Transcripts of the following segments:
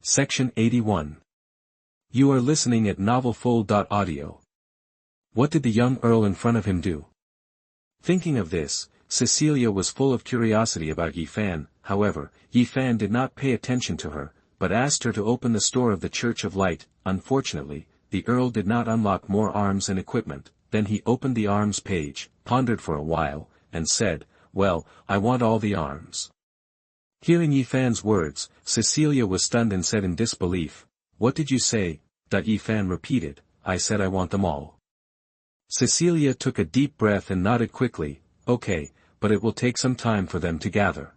Section 81. You are listening at novelfull.audio. What did the young Earl in front of him do? Thinking of this, Cecilia was full of curiosity about Yi Fan. However, Yi Fan did not pay attention to her, but asked her to open the store of the Church of Light. Unfortunately, the Earl did not unlock more arms and equipment. Then he opened the arms page, pondered for a while, and said, "Well, I want all the arms." Hearing Yi Fan's words, Cecilia was stunned and said in disbelief, "What did you say?" Yi Fan repeated, "I said I want them all." Cecilia took a deep breath and nodded quickly, "Okay, but it will take some time for them to gather."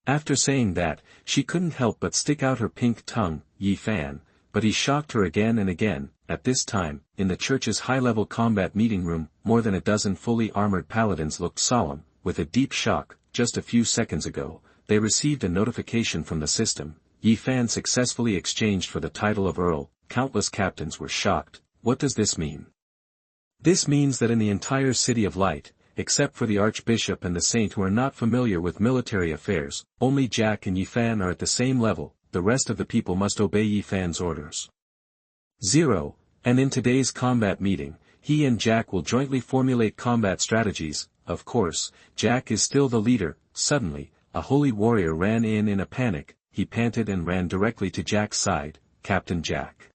After saying that, she couldn't help but stick out her pink tongue. Yi Fan, but he shocked her again and again. At this time, in the church's high-level combat meeting room, more than a dozen fully armored paladins looked solemn. With a deep shock, just a few seconds ago, they received a notification from the system. Yi Fan successfully exchanged for the title of Earl. Countless captains were shocked. What does this mean? This means that in the entire City of Light, except for the Archbishop and the Saint who are not familiar with military affairs, only Jack and Yi Fan are at the same level. The rest of the people must obey Yi Fan's orders. 0. And in today's combat meeting, he and Jack will jointly formulate combat strategies. Of course, Jack is still the leader. Suddenly, a holy warrior ran in a panic. He panted and ran directly to Jack's side. "Captain Jack."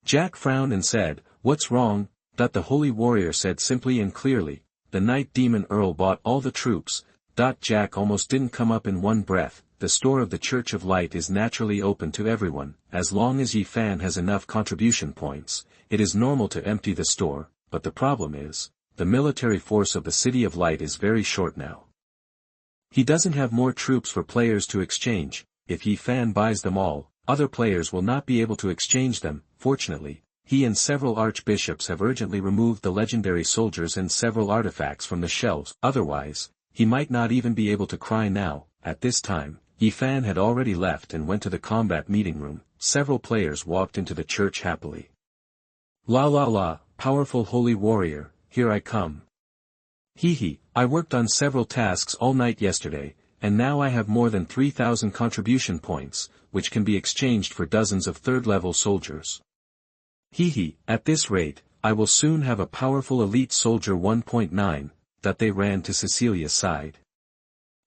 Jack frowned and said, "What's wrong?" The holy warrior said simply and clearly, "The Night Demon Earl bought all the troops." Jack almost didn't come up in one breath. The store of the Church of Light is naturally open to everyone. As long as Yi Fan has enough contribution points, it is normal to empty the store, but the problem is, the military force of the City of Light is very short now. He doesn't have more troops for players to exchange. If Yi Fan buys them all, other players will not be able to exchange them. Fortunately, he and several archbishops have urgently removed the legendary soldiers and several artifacts from the shelves. Otherwise, he might not even be able to cry now. At this time, Yi Fan had already left and went to the combat meeting room. Several players walked into the church happily. "La la la, powerful holy warrior, here I come. Hee, I worked on several tasks all night yesterday, and now I have more than 3,000 contribution points, which can be exchanged for dozens of third-level soldiers. Hee, at this rate, I will soon have a powerful elite soldier 1.9, They ran to Cecilia's side.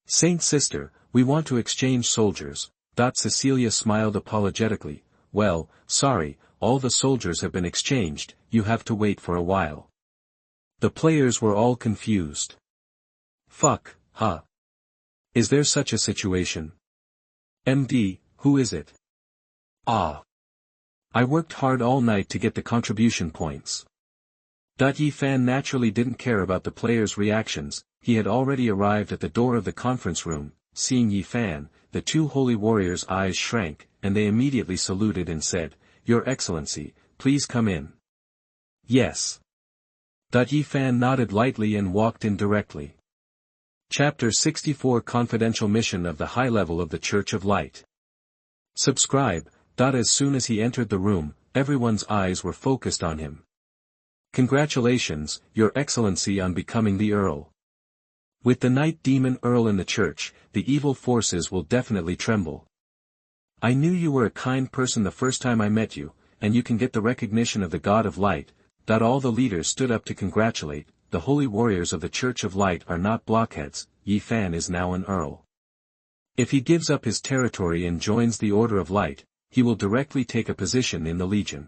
"Saint Sister, we want to exchange soldiers." Cecilia smiled apologetically, "Well, sorry, all the soldiers have been exchanged, you have to wait for a while." The players were all confused. Fuck, huh? Is there such a situation? MD, who is it? Ah. I worked hard all night to get the contribution points. Yi Fan naturally didn't care about the players' reactions. He had already arrived at the door of the conference room. Seeing Yi Fan, the two holy warriors' eyes shrank, and they immediately saluted and said, "Your Excellency, please come in." "Yes." Yi Fan nodded lightly and walked in directly. Chapter 64 Confidential Mission of the High Level of the Church of Light. Subscribe. As soon as he entered the room, everyone's eyes were focused on him. "Congratulations, Your Excellency, on becoming the Earl. With the Night Demon Earl in the church, the evil forces will definitely tremble. I knew you were a kind person the first time I met you, and you can get the recognition of the God of Light." All the leaders stood up to congratulate. The holy warriors of the Church of Light are not blockheads. Yi Fan is now an Earl. If he gives up his territory and joins the Order of Light, he will directly take a position in the Legion.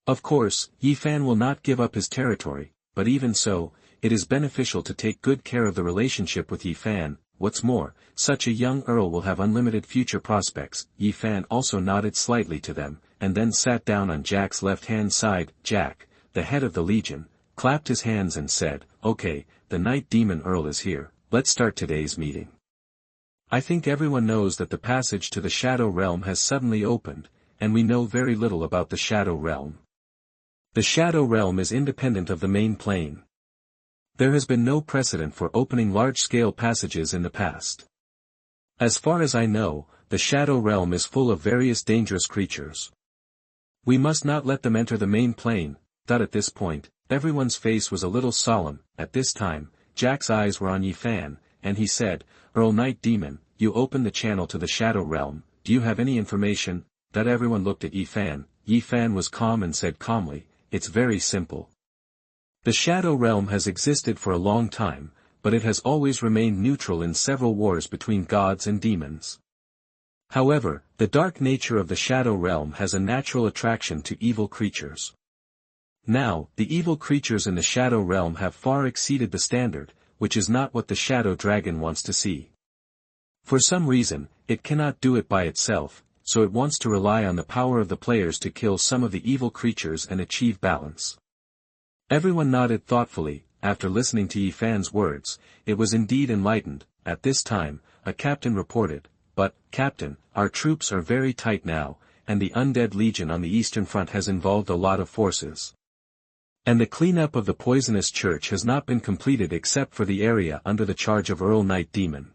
Of course, Yi Fan will not give up his territory, but even so, it is beneficial to take good care of the relationship with Yi Fan. What's more, such a young Earl will have unlimited future prospects. Yi Fan also nodded slightly to them, and then sat down on Jack's left-hand side. Jack, the head of the Legion, clapped his hands and said, "Okay, the Night Demon Earl is here, let's start today's meeting. I think everyone knows that the passage to the Shadow Realm has suddenly opened, and we know very little about the Shadow Realm. The Shadow Realm is independent of the main plane. There has been no precedent for opening large-scale passages in the past. As far as I know, the Shadow Realm is full of various dangerous creatures. We must not let them enter the main plane." At this point, everyone's face was a little solemn. At this time, Jack's eyes were on Yi Fan, and he said, "Earl Night Demon, you opened the channel to the Shadow Realm. do you have any information? That everyone looked at Yifan. Yifan was calm and said calmly, it's very simple. The Shadow Realm has existed for a long time, but it has always remained neutral in several wars between gods and demons. However, the dark nature of the Shadow Realm has a natural attraction to evil creatures. Now, the evil creatures in the Shadow Realm have far exceeded the standard, which is not what the Shadow Dragon wants to see. For some reason, it cannot do it by itself, so it wants to rely on the power of the players to kill some of the evil creatures and achieve balance. Everyone nodded thoughtfully. After listening to Yifan's words, it was indeed enlightened. At this time, a captain reported, but, Captain, our troops are very tight now, and the Undead Legion on the Eastern Front has involved a lot of forces. And the cleanup of the poisonous church has not been completed except for the area under the charge of Earl Night Demon.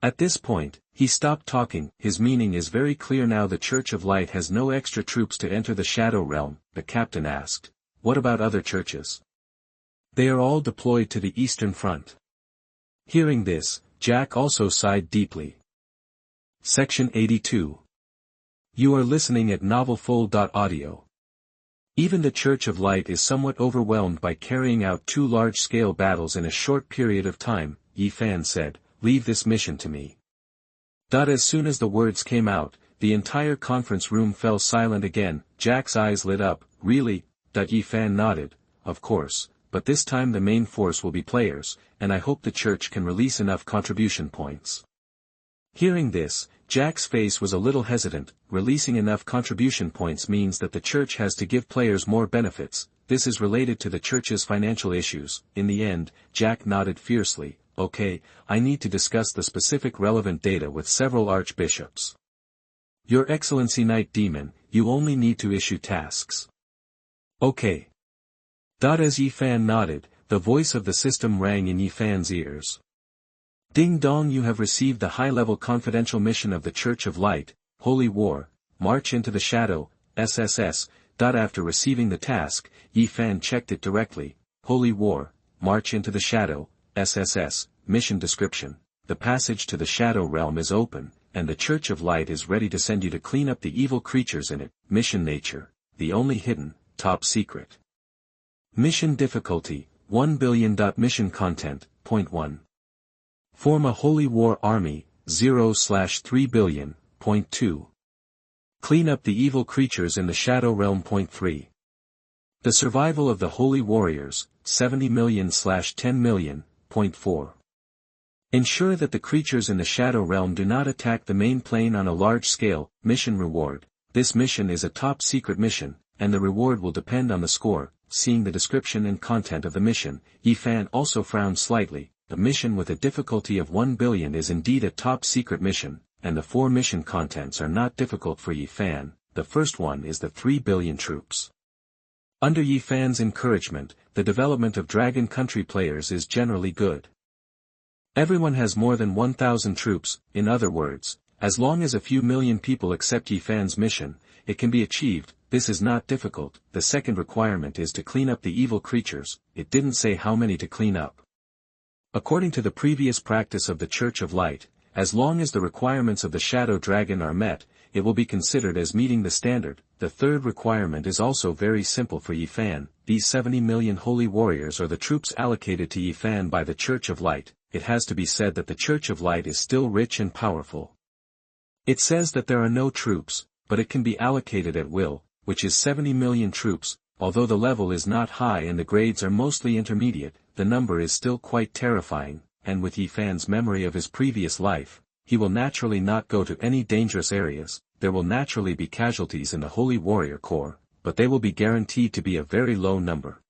At this point, he stopped talking. His meaning is very clear now. The Church of Light has no extra troops to enter the Shadow Realm. The captain asked, what about other churches? They are all deployed to the Eastern Front. Hearing this, Jack also sighed deeply. Section 82. You are listening at novelfull.audio. Even the Church of Light is somewhat overwhelmed by carrying out 2 large-scale battles in a short period of time, Yifan said, leave this mission to me. As soon as the words came out, the entire conference room fell silent again. Jack's eyes lit up. Really? Yifan nodded, of course. But this time the main force will be players, and I hope the church can release enough contribution points. Hearing this, Jack's face was a little hesitant. Releasing enough contribution points means that the church has to give players more benefits. This is related to the church's financial issues. In the end, Jack nodded fiercely. Okay, I need to discuss the specific relevant data with several archbishops. Your Excellency Night Demon, you only need to issue tasks. Okay. As Yifan nodded, the voice of the system rang in Yifan's ears. Ding dong, you have received the high-level confidential mission of the Church of Light, Holy War, march into the Shadow, SSS. After receiving the task, Yifan checked it directly. Holy War, march into the Shadow, SSS, mission description. The passage to the Shadow Realm is open, and the Church of Light is ready to send you to clean up the evil creatures in it. Mission nature, the only hidden, top secret. Mission difficulty, 1 billion. Mission content, Point 1. Form a Holy War Army, 0/3 billion. Point 2. Clean up the evil creatures in the Shadow Realm. Point 3. The survival of the Holy Warriors, 70 million/10 million. Point 4. Ensure that the creatures in the Shadow Realm do not attack the main plane on a large scale. Mission reward. This mission is a top secret mission, and the reward will depend on the score. Seeing the description and content of the mission, Yifan also frowned slightly. The mission with a difficulty of 1 billion is indeed a top secret mission, and the 4 mission contents are not difficult for Yifan. The first one is the 3 billion troops. Under Yifan's encouragement, the development of Dragon Country players is generally good. Everyone has more than 1,000 troops. In other words, as long as a few million people accept Yifan's mission, it can be achieved. This is not difficult. The second requirement is to clean up the evil creatures. It didn't say how many to clean up. According to the previous practice of the Church of Light, as long as the requirements of the Shadow Dragon are met, it will be considered as meeting the standard. The third requirement is also very simple for Yifan. These 70 million holy warriors are the troops allocated to Yifan by the Church of Light. It has to be said that the Church of Light is still rich and powerful. It says that there are no troops, but it can be allocated at will, which is 70 million troops. Although the level is not high and the grades are mostly intermediate, the number is still quite terrifying, and with Yifan's memory of his previous life, he will naturally not go to any dangerous areas. There will naturally be casualties in the Holy Warrior Corps, but they will be guaranteed to be a very low number.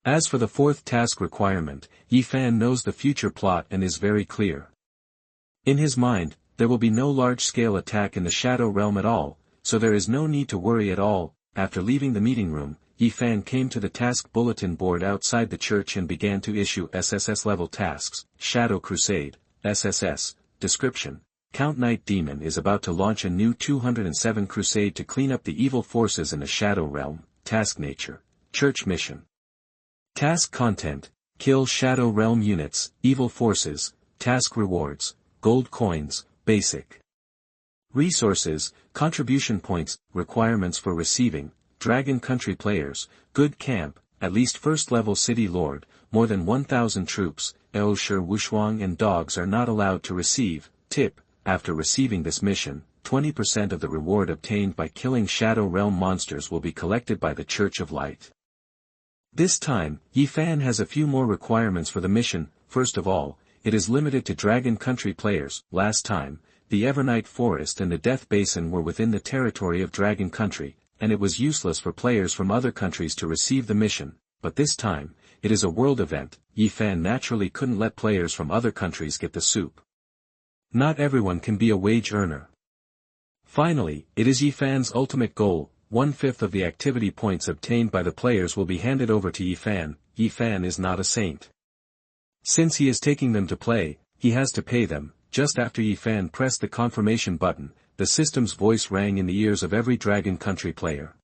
As for the fourth task requirement, Yifan knows the future plot and is very clear. In his mind, there will be no large-scale attack in the Shadow Realm at all, so there is no need to worry at all. After leaving the meeting room, Yifan came to the task bulletin board outside the church and began to issue SSS-level tasks. Shadow Crusade, SSS, description. Count Night Demon is about to launch a new 207 crusade to clean up the evil forces in the Shadow Realm. Task nature, church mission. Task content, kill Shadow Realm units, evil forces. Task rewards, gold coins, basic. Resources, contribution points, requirements for receiving, Dragon Country players, good camp, at least first level city lord, more than 1,000 troops, Eoshur Wushuang and dogs are not allowed to receive. Tip, after receiving this mission, 20% of the reward obtained by killing Shadow Realm monsters will be collected by the Church of Light. This time, Yifan has a few more requirements for the mission. First of all, it is limited to Dragon Country players. Last time, the Evernight Forest and the Death Basin were within the territory of Dragon Country, and it was useless for players from other countries to receive the mission, but this time, it is a world event. Yifan naturally couldn't let players from other countries get the soup. Not everyone can be a wage earner. Finally, it is Yifan's ultimate goal. 1/5 of the activity points obtained by the players will be handed over to Yifan. Yifan is not a saint. Since he is taking them to play, he has to pay them. Just after Yifan pressed the confirmation button, the system's voice rang in the ears of every Dragon Country player.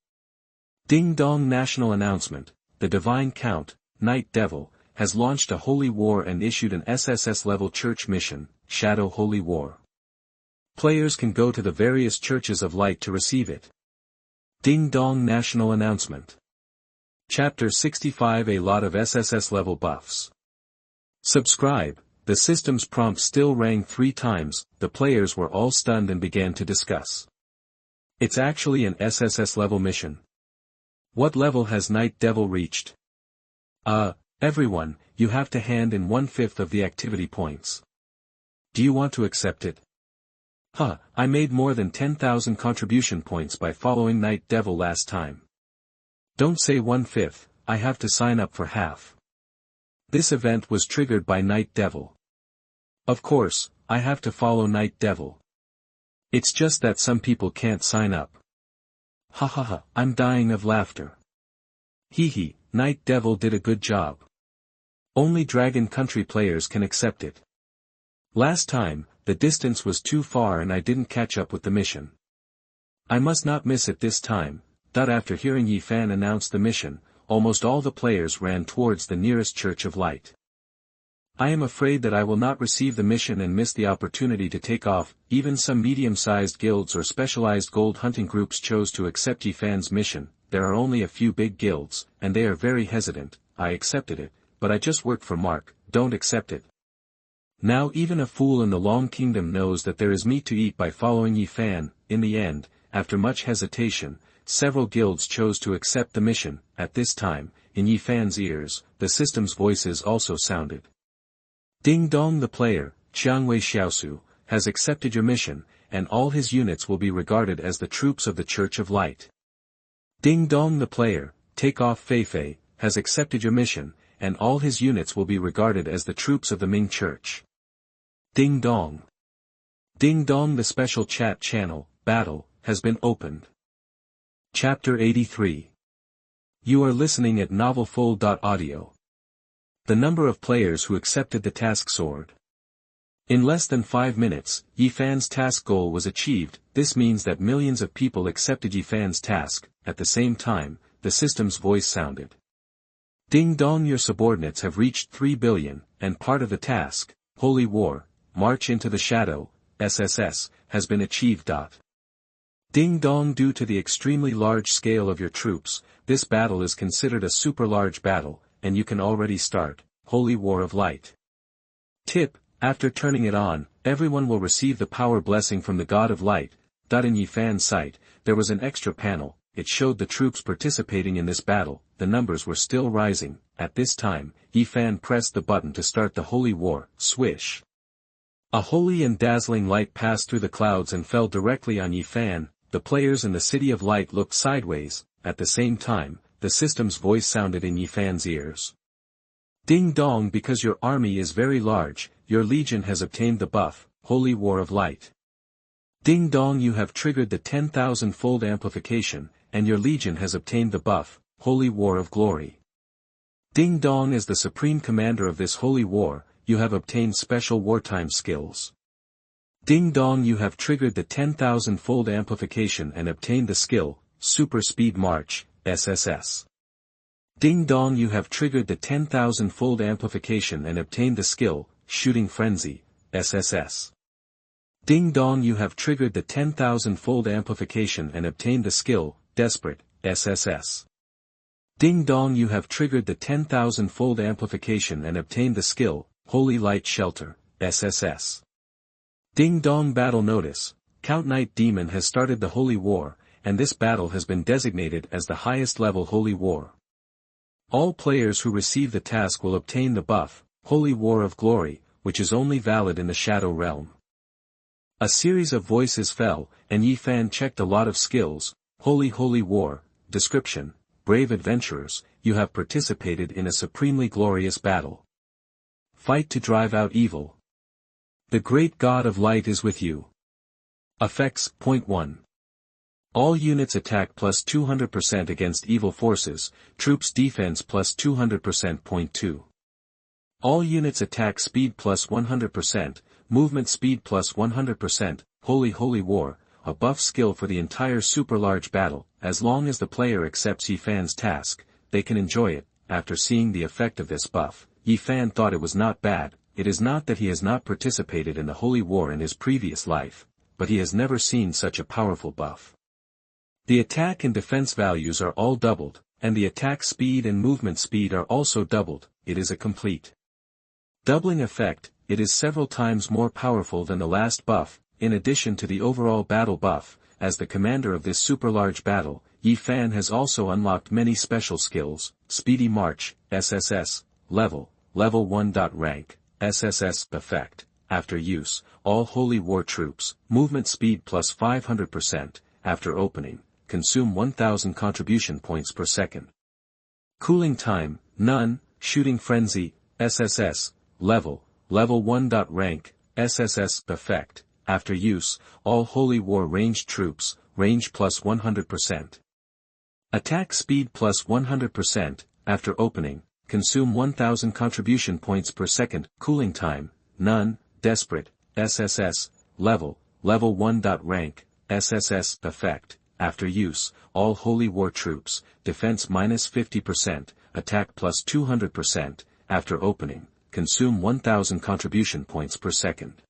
Ding dong national announcement, the Divine Count, Night Devil, has launched a holy war and issued an SSS-level church mission, Shadow Holy War. Players can go to the various churches of light to receive it. Ding dong national announcement. Chapter 65, a lot of SSS-level buffs. Subscribe. The system's prompt still rang 3 times, the players were all stunned and began to discuss. It's actually an SSS-level mission. What level has Night Devil reached? Everyone, you have to hand in 1/5 of the activity points. Do you want to accept it? I made more than 10,000 contribution points by following Night Devil last time. Don't say 1/5, I have to sign up for half. This event was triggered by Night Devil. Of course, I have to follow Night Devil. It's just that some people can't sign up. I'm dying of laughter. Hee, Night Devil did a good job. Only Dragon Country players can accept it. Last time, the distance was too far and I didn't catch up with the mission. I must not miss it this time. After hearing Yifan announce the mission, almost all the players ran towards the nearest Church of Light. I am afraid that I will not receive the mission and miss the opportunity to take off. Even some medium-sized guilds or specialized gold hunting groups chose to accept Yifan's mission. There are only a few big guilds, and they are very hesitant. I accepted it, but I just worked for Mark. Don't accept it. Now even a fool in the Long Kingdom knows that there is meat to eat by following Yifan. In the end, after much hesitation, several guilds chose to accept the mission. At this time, in Yifan's ears, the system's voices also sounded. Ding dong, the player, Qiangwei Xiaosu, has accepted your mission, and all his units will be regarded as the troops of the Church of Light. Ding dong, the player, Take Off Feifei, has accepted your mission, and all his units will be regarded as the troops of the Ming Church. Ding dong. Ding dong, the special chat channel, Battle, has been opened. Chapter 83. You are listening at novelfull.audio. The number of players who accepted the task soared. In less than 5 minutes, Yifan's task goal was achieved. This means that millions of people accepted Yifan's task. At the same time, the system's voice sounded. Ding dong, your subordinates have reached 3 billion, and part of the task, Holy War, March into the Shadow, SSS, has been achieved. Ding dong, due to the extremely large scale of your troops, this battle is considered a super large battle, and you can already start, Holy War of Light. Tip, after turning it on, everyone will receive the power blessing from the God of Light. In Yifan's sight, there was an extra panel. It showed the troops participating in this battle. The numbers were still rising. At this time, Yifan pressed the button to start the Holy War. Swish. A holy and dazzling light passed through the clouds and fell directly on Yifan. The players in the City of Light looked sideways. At the same time, the system's voice sounded in Yifan's ears. Ding dong, because your army is very large, your legion has obtained the buff, Holy War of Light. Ding dong, you have triggered the 10,000-fold amplification, and your legion has obtained the buff, Holy War of Glory. Ding dong, as the supreme commander of this holy war, you have obtained special wartime skills. Ding dong, you have triggered the 10,000-fold amplification and obtained the skill, Super Speed March, SSS. Ding dong, you have triggered the 10,000-fold amplification and obtained the skill, Shooting Frenzy, SSS. Ding dong, you have triggered the 10,000-fold amplification and obtained the skill, Desperate, SSS. Ding dong, you have triggered the 10,000-fold amplification and obtained the skill, Holy Light Shelter, SSS. Ding dong, battle notice, Count Night Demon has started the Holy War, and this battle has been designated as the highest level Holy War. All players who receive the task will obtain the buff, Holy War of Glory, which is only valid in the Shadow Realm. A series of voices fell, and Yi Fan checked a lot of skills. Holy War, description, brave adventurers, you have participated in a supremely glorious battle. Fight to drive out evil. The great God of light is with you. Effects. Point 1. All units attack plus 200% against evil forces, troops defense plus 200%. Point 2. All units attack speed plus 100%, movement speed plus 100%, Holy War, a buff skill for the entire super large battle. As long as the player accepts Yi Fan's task, they can enjoy it. After seeing the effect of this buff, Yi Fan thought it was not bad. It is not that he has not participated in the Holy War in his previous life, but he has never seen such a powerful buff. The attack and defense values are all doubled, and the attack speed and movement speed are also doubled. It is a complete doubling effect. It is several times more powerful than the last buff. In addition to the overall battle buff, as the commander of this super large battle, Yi Fan has also unlocked many special skills. Speedy March, SSS, level 1. Rank, SSS effect. After use, all Holy War troops, movement speed plus 500%, after opening, consume 1000 contribution points per second. Cooling time, none. Shooting Frenzy, SSS, level 1. Rank, SSS effect. After use, all Holy War ranged troops, range plus 100%. Attack speed plus 100%, after opening, consume 1000 contribution points per second. Cooling time, none. Desperate, SSS, level 1. Rank, SSS effect. After use, all Holy War troops, defense minus 50%, attack plus 200%, after opening, consume 1000 contribution points per second.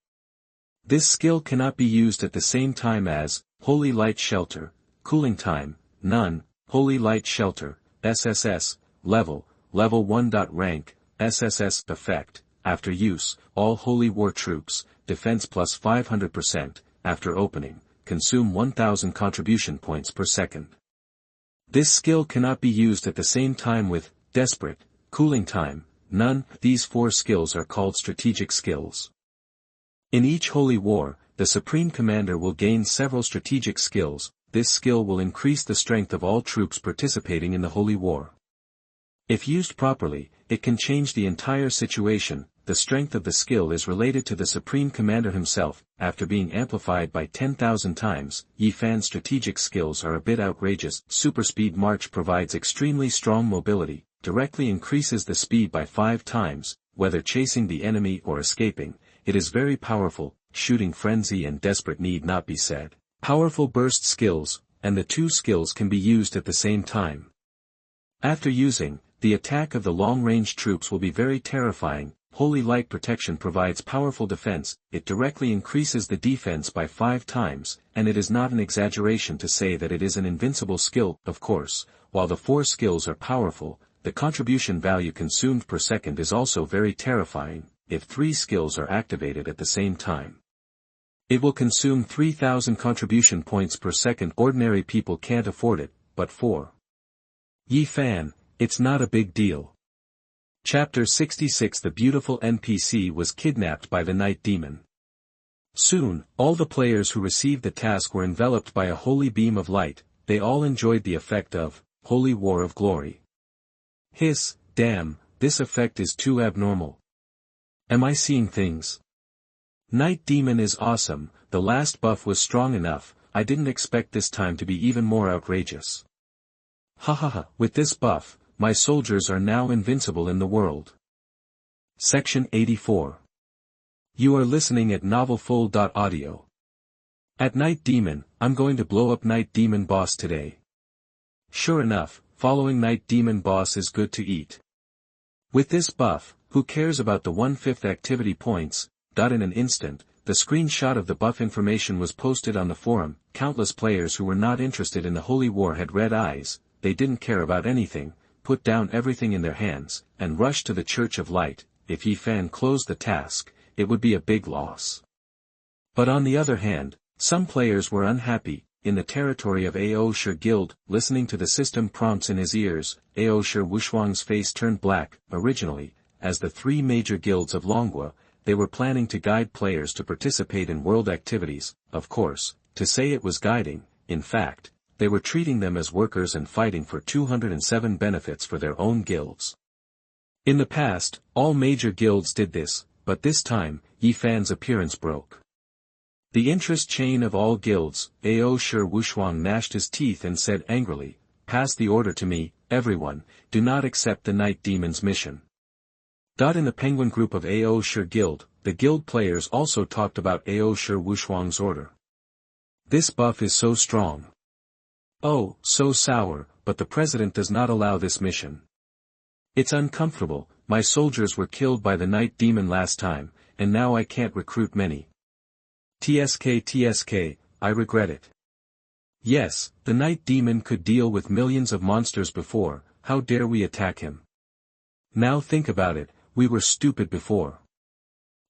This skill cannot be used at the same time as Holy Light Shelter. Cooling time, none. Holy Light Shelter, SSS, level 1. Rank, SSS effect. After use, all Holy War troops, defense plus 500%, after opening, consume 1000 contribution points per second. This skill cannot be used at the same time with Desperate. Cooling time, none. These four skills are called strategic skills. In each Holy War, the Supreme Commander will gain several strategic skills. This skill will increase the strength of all troops participating in the Holy War. If used properly, it can change the entire situation. The strength of the skill is related to the Supreme Commander himself. After being amplified by 10,000 times, Yi Fan's strategic skills are a bit outrageous. Super Speed March provides extremely strong mobility, directly increases the speed by 5 times, whether chasing the enemy or escaping. It is very powerful. Shooting Frenzy and Desperate need not be said. Powerful burst skills, and the two skills can be used at the same time. After using, the attack of the long-range troops will be very terrifying. Holy Light Protection provides powerful defense. It directly increases the defense by 5 times, and it is not an exaggeration to say that it is an invincible skill. Of course, while the 4 skills are powerful, the contribution value consumed per second is also very terrifying. If 3 skills are activated at the same time, it will consume 3000 contribution points per second. Ordinary people can't afford it, but for Yi Fan, it's not a big deal. Chapter 66. The beautiful NPC was kidnapped by the Night Demon. Soon, all the players who received the task were enveloped by a holy beam of light. They all enjoyed the effect of Holy War of Glory. Hiss, damn, this effect is too abnormal. Am I seeing things? Night Demon is awesome. The last buff was strong enough. I didn't expect this time to be even more outrageous. Hahaha, with this buff, my soldiers are now invincible in the world. Section 84. You are listening at novelfull.audio. At Night Demon, I'm going to blow up Night Demon boss today. Sure enough, following Night Demon boss is good to eat. With this buff, who cares about the 1/5 activity points? In an instant, the screenshot of the buff information was posted on the forum. Countless players who were not interested in the Holy War had red eyes, they didn't care about anything, put down everything in their hands, and rushed to the Church of Light. If Yifan closed the task, it would be a big loss. But on the other hand, some players were unhappy. In the territory of Ao Shi Guild, listening to the system prompts in his ears, Ao Shi Wushuang's face turned black. Originally, as the three major guilds of Longua, they were planning to guide players to participate in world activities. Of course, to say it was guiding, in fact, they were treating them as workers and fighting for 207 benefits for their own guilds. In the past, all major guilds did this, but this time, Yifan's appearance broke the interest chain of all guilds. Ao Shi Wushuang gnashed his teeth and said angrily, "Pass the order to me, everyone, do not accept the Night Demon's mission." In the Penguin Group of Ao Shi Guild, the guild players also talked about Ao Shi Wushuang's order. "This buff is so strong. Oh, so sour, but the president does not allow this mission. It's uncomfortable, my soldiers were killed by the Night Demon last time, and now I can't recruit many. TSK, I regret it. Yes, the Night Demon could deal with millions of monsters before, how dare we attack him? Now think about it, we were stupid before.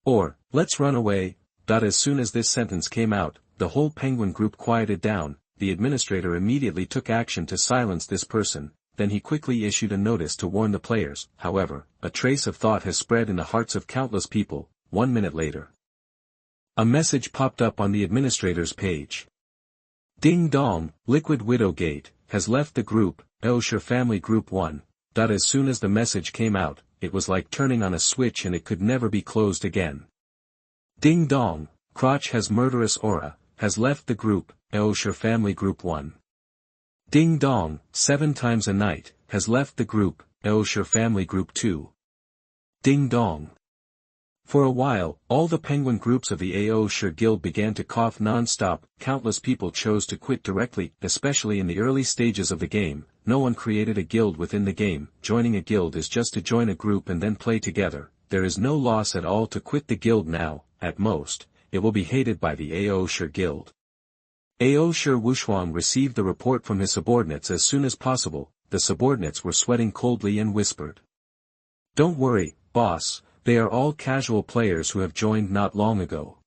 Or, let's run away." As soon as this sentence came out, the whole Penguin Group quieted down. The administrator immediately took action to silence this person, then he quickly issued a notice to warn the players. However, a trace of thought has spread in the hearts of countless people. 1 minute later, a message popped up on the administrator's page. "Ding dong, Liquid Widowgate has left the group, Ao Shi Family Group 1. As soon as the message came out, it was like turning on a switch and it could never be closed again. "Ding dong, Crotch has murderous aura, has left the group, Ao Shi Family Group 1. "Ding dong, 7 times a night, has left the group, Ao Shi Family Group 2. "Ding dong." For a while, all the penguin groups of the Ao Shi Guild began to cough non-stop. Countless people chose to quit directly, especially in the early stages of the game. No one created a guild within the game. Joining a guild is just to join a group and then play together. There is no loss at all to quit the guild now. At most, it will be hated by the Ao Shi Guild. Ao Shi Wushuang received the report from his subordinates as soon as possible. The subordinates were sweating coldly and whispered, "Don't worry, boss. They are all casual players who have joined not long ago."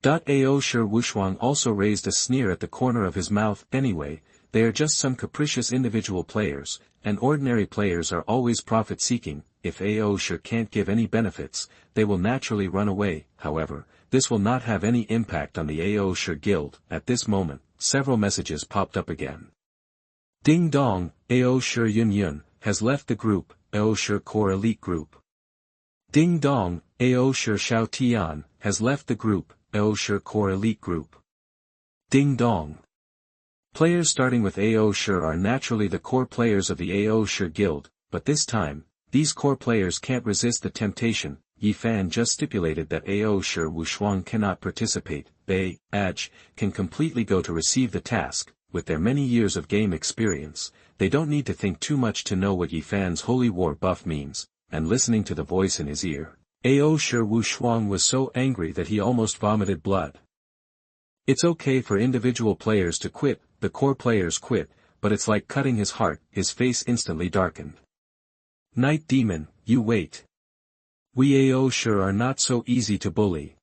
Ao Shi Wushuang also raised a sneer at the corner of his mouth. "Anyway, they are just some capricious individual players, and ordinary players are always profit-seeking. If Ao Shi can't give any benefits, they will naturally run away." However, this will not have any impact on the Ao Shi Guild. At this moment, several messages popped up again. "Ding dong, Ao Shi Yun has left the group, Ao Shi Core Elite Group. "Ding dong, Ao Shi Xiao Tian has left the group, Ao Shi Core Elite Group. "Ding dong." Players starting with Ao Shi are naturally the core players of the Ao Shi Guild, but this time, these core players can't resist the temptation. Yifan just stipulated that Ao Shi Wushuang cannot participate. They, can completely go to receive the task. With their many years of game experience, they don't need to think too much to know what Yifan's Holy War buff means. And listening to the voice in his ear, Ao Shi Wushuang was so angry that he almost vomited blood. It's okay for individual players to quit, the core players quit, but it's like cutting his heart. His face instantly darkened. "Night Demon, you wait. We Ao Shi are not so easy to bully."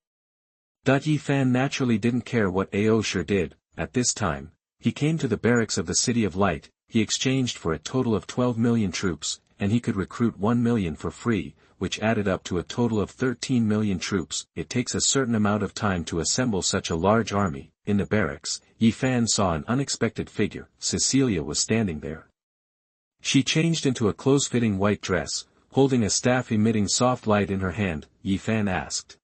Yifan naturally didn't care what Ao Shi did. At this time, he came to the barracks of the City of Light. He exchanged for a total of 12 million troops. And he could recruit 1 million for free, which added up to a total of 13 million troops. It takes a certain amount of time to assemble such a large army. In the barracks, Yifan saw an unexpected figure. Cecilia was standing there. She changed into a close-fitting white dress, holding a staff emitting soft light in her hand. Yifan asked,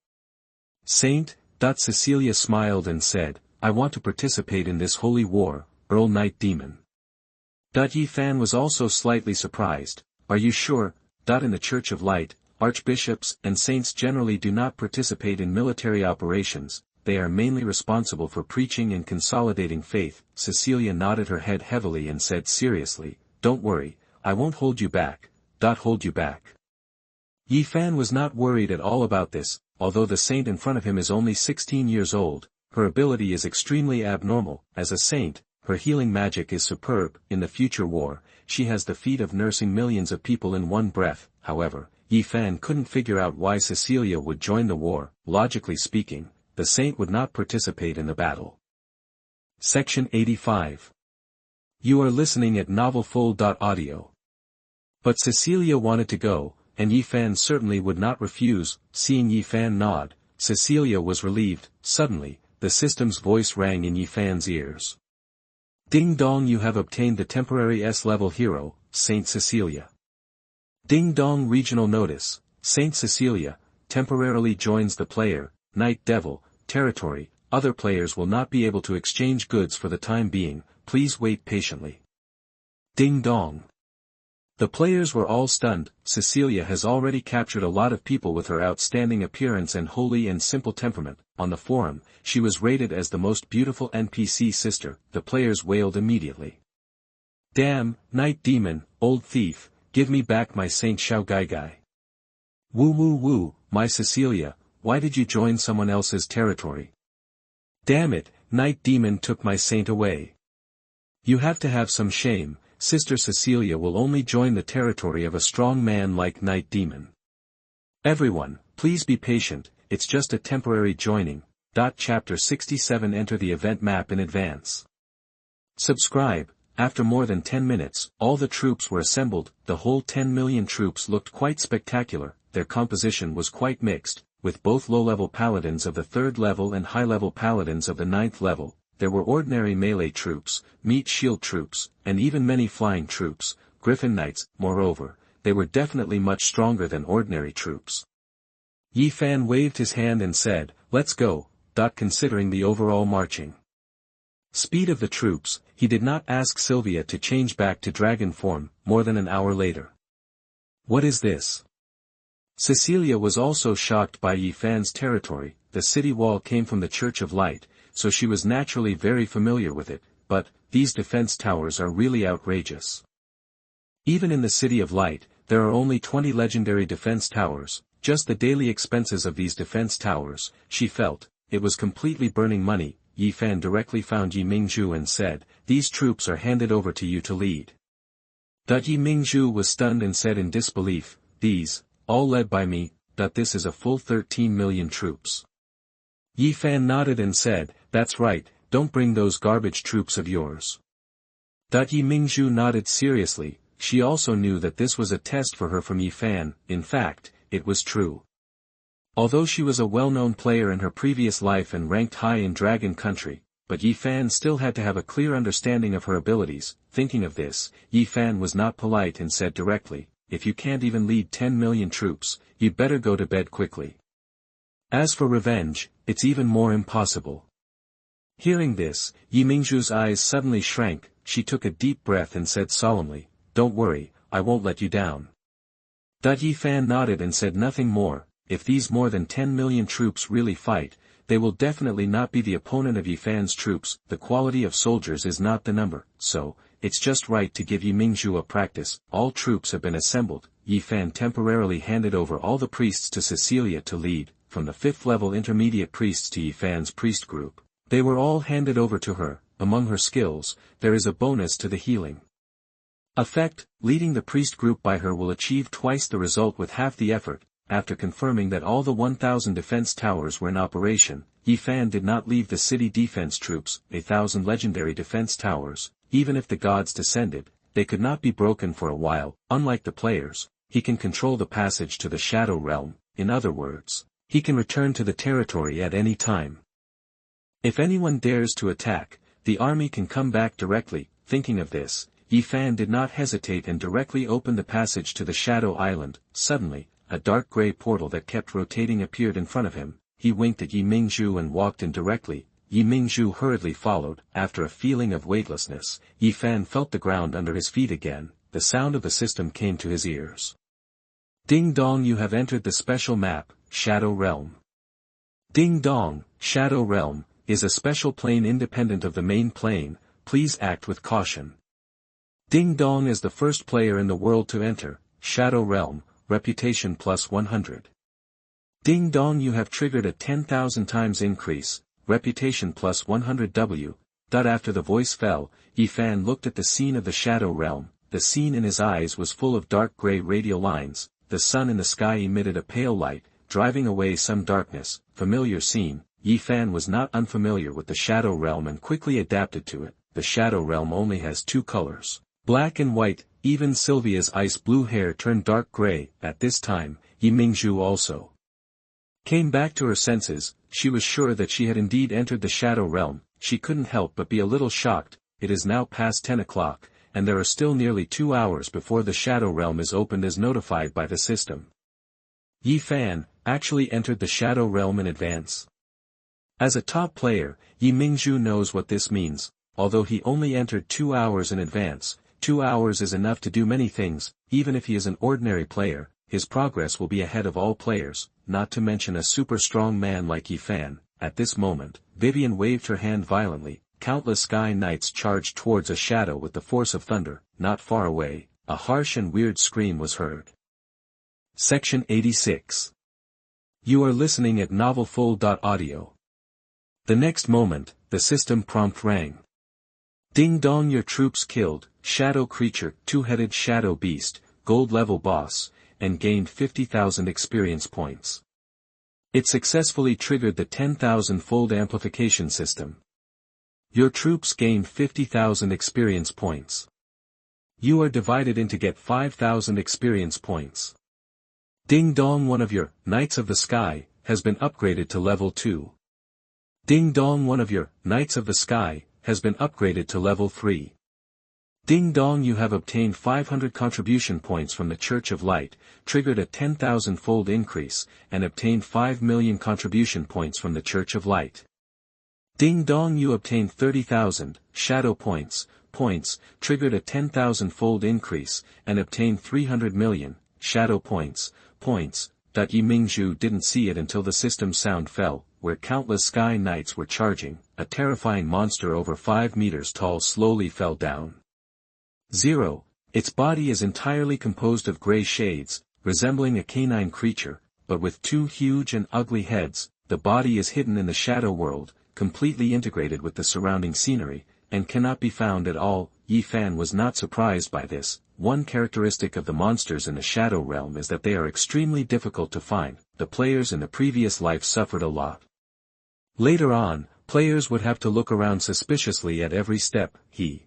"Saint?" Cecilia smiled and said, "I want to participate in this holy war, Earl Night Demon." Yifan was also slightly surprised. "Are you sure?" In the Church of Light, archbishops and saints generally do not participate in military operations. They are mainly responsible for preaching and consolidating faith. Cecilia nodded her head heavily and said seriously, "Don't worry, I won't hold you back." Hold you back. Yifan was not worried at all about this. although the saint in front of him is only 16 years old, her ability is extremely abnormal. As a saint, her healing magic is superb. In the future war, she has the feat of nursing millions of people in one breath. However, Yi Fan couldn't figure out why Cecilia would join the war. Logically speaking, the saint would not participate in the battle. Section 85. You are listening at novelfull.audio. But Cecilia wanted to go, and Yi Fan certainly would not refuse. Seeing Yi Fan nod, Cecilia was relieved. Suddenly, the system's voice rang in Yi Fan's ears. Ding dong, you have obtained the temporary S-level hero, Saint Cecilia. Ding dong, regional notice, Saint Cecilia, temporarily joins the player, Night Devil, territory. Other players will not be able to exchange goods for the time being, please wait patiently. Ding dong. The players were all stunned. Cecilia has already captured a lot of people with her outstanding appearance and holy and simple temperament. On the forum, she was rated as the most beautiful NPC sister. The players wailed immediately. Damn, night demon, old thief, give me back my Saint Xiao Gai Gai. Woo woo woo, my Cecilia, why did you join someone else's territory? Damn it, night demon took my saint away. You have to have some shame. Sister Cecilia will only join the territory of a strong man like Night Demon. Everyone, please be patient, it's just a temporary joining. Chapter 67. Enter the event map in advance. Subscribe. After more than 10 minutes, all the troops were assembled. The whole 10 million troops looked quite spectacular. Their composition was quite mixed, with both low-level paladins of the 3rd level and high-level paladins of the 9th level. There were ordinary melee troops, meat shield troops, and even many flying troops, griffin knights. Moreover, they were definitely much stronger than ordinary troops. Yi Fan waved his hand and said, let's go. Considering the overall marching speed of the troops, he did not ask Sylvia to change back to dragon form. More than an hour later. What is this? Cecilia was also shocked by Yi Fan's territory. The city wall came from the Church of Light, so she was naturally very familiar with it, but these defense towers are really outrageous. Even in the City of Light, there are only 20 legendary defense towers. Just the daily expenses of these defense towers, she felt, it was completely burning money. Yi Fan directly found Yi Mingzhu and said, these troops are handed over to you to lead. Yi Mingzhu was stunned and said in disbelief, these, all led by me, this is a full 13 million troops. Yi Fan nodded and said, that's right, don't bring those garbage troops of yours. Yi Mingzhu nodded seriously. She also knew that this was a test for her from Yi Fan. In fact, it was true. Although she was a well-known player in her previous life and ranked high in Dragon Country, but Yi Fan still had to have a clear understanding of her abilities. Thinking of this, Yi Fan was not polite and said directly, if you can't even lead 10 million troops, you'd better go to bed quickly. As for revenge, it's even more impossible. Hearing this, Yi Mingzhu's eyes suddenly shrank. She took a deep breath and said solemnly, don't worry, I won't let you down. Yi Fan nodded and said nothing more. If these more than 10 million troops really fight, they will definitely not be the opponent of Yi Fan's troops. The quality of soldiers is not the number, so, it's just right to give Yi Mingzhu a practice. All troops have been assembled. Yi Fan temporarily handed over all the priests to Cecilia to lead, from the 5th level intermediate priests to Yi Fan's priest group. They were all handed over to her. Among her skills, there is a bonus to the healing effect. Leading the priest group by her will achieve twice the result with half the effort. After confirming that all the 1,000 defense towers were in operation, Yi Fan did not leave the city defense troops. 1,000 legendary defense towers, even if the gods descended, they could not be broken for a while. Unlike the players, he can control the passage to the Shadow Realm. In other words, he can return to the territory at any time. If anyone dares to attack, the army can come back directly. Thinking of this, Yi Fan did not hesitate and directly opened the passage to the Shadow Island. Suddenly, a dark gray portal that kept rotating appeared in front of him. He winked at Yi Mingzhu and walked in directly. Yi Mingzhu hurriedly followed. After a feeling of weightlessness, Yi Fan felt the ground under his feet again. The sound of the system came to his ears. Ding dong, you have entered the special map, Shadow Realm. Ding dong, Shadow Realm is a special plane independent of the main plane. Please act with caution. Ding dong is the first player in the world to enter Shadow Realm. Reputation plus 100. Ding dong, you have triggered a 10,000 times increase, reputation plus 100W. After the voice fell, Yifan looked at the scene of the shadow realm. The scene in his eyes was full of dark gray radial lines. The sun in the sky emitted a pale light, driving away some darkness. Familiar scene. Yifan was not unfamiliar with the shadow realm and quickly adapted to it. The shadow realm only has two colors, black and white. Even Sylvia's ice blue hair turned dark gray. At this time, Yi Mingzhu also came back to her senses. She was sure that she had indeed entered the shadow realm. She couldn't help but be a little shocked. It is now past 10 o'clock, and there are still nearly 2 hours before the shadow realm is opened as notified by the system. Yifan actually entered the shadow realm in advance. As a top player, Yi Mingzhu knows what this means. Although he only entered 2 hours in advance, 2 hours is enough to do many things. Even if he is an ordinary player, his progress will be ahead of all players, not to mention a super strong man like Yifan. At this moment, Vivian waved her hand violently. Countless sky knights charged towards a shadow with the force of thunder. Not far away, a harsh and weird scream was heard. Section 86. You are listening at novelfull.audio. The next moment, the system prompt rang. Ding dong, your troops killed, shadow creature, two-headed shadow beast, gold level boss, and gained 50,000 experience points. It successfully triggered the 10,000-fold amplification system. Your troops gained 50,000 experience points. You are divided into get 5,000 experience points. Ding dong, one of your Knights of the Sky has been upgraded to level 2. Ding dong, one of your Knights of the Sky has been upgraded to level 3. Ding dong, you have obtained 500 contribution points from the Church of Light, triggered a 10,000-fold increase, and obtained 5 million contribution points from the Church of Light. Ding dong, you obtained 30,000 shadow points, triggered a 10,000-fold increase, and obtained 300 million shadow points. Yi Mingzhu didn't see it until the system sound fell, where countless sky knights were charging. A terrifying monster over 5 meters tall slowly fell down. 0. Its body is entirely composed of gray shades, resembling a canine creature, but with 2 huge and ugly heads. The body is hidden in the shadow world, completely integrated with the surrounding scenery, and cannot be found at all. Yifan was not surprised by this. One characteristic of the monsters in the shadow realm is that they are extremely difficult to find. The players in the previous life suffered a lot. Later on, players would have to look around suspiciously at every step. He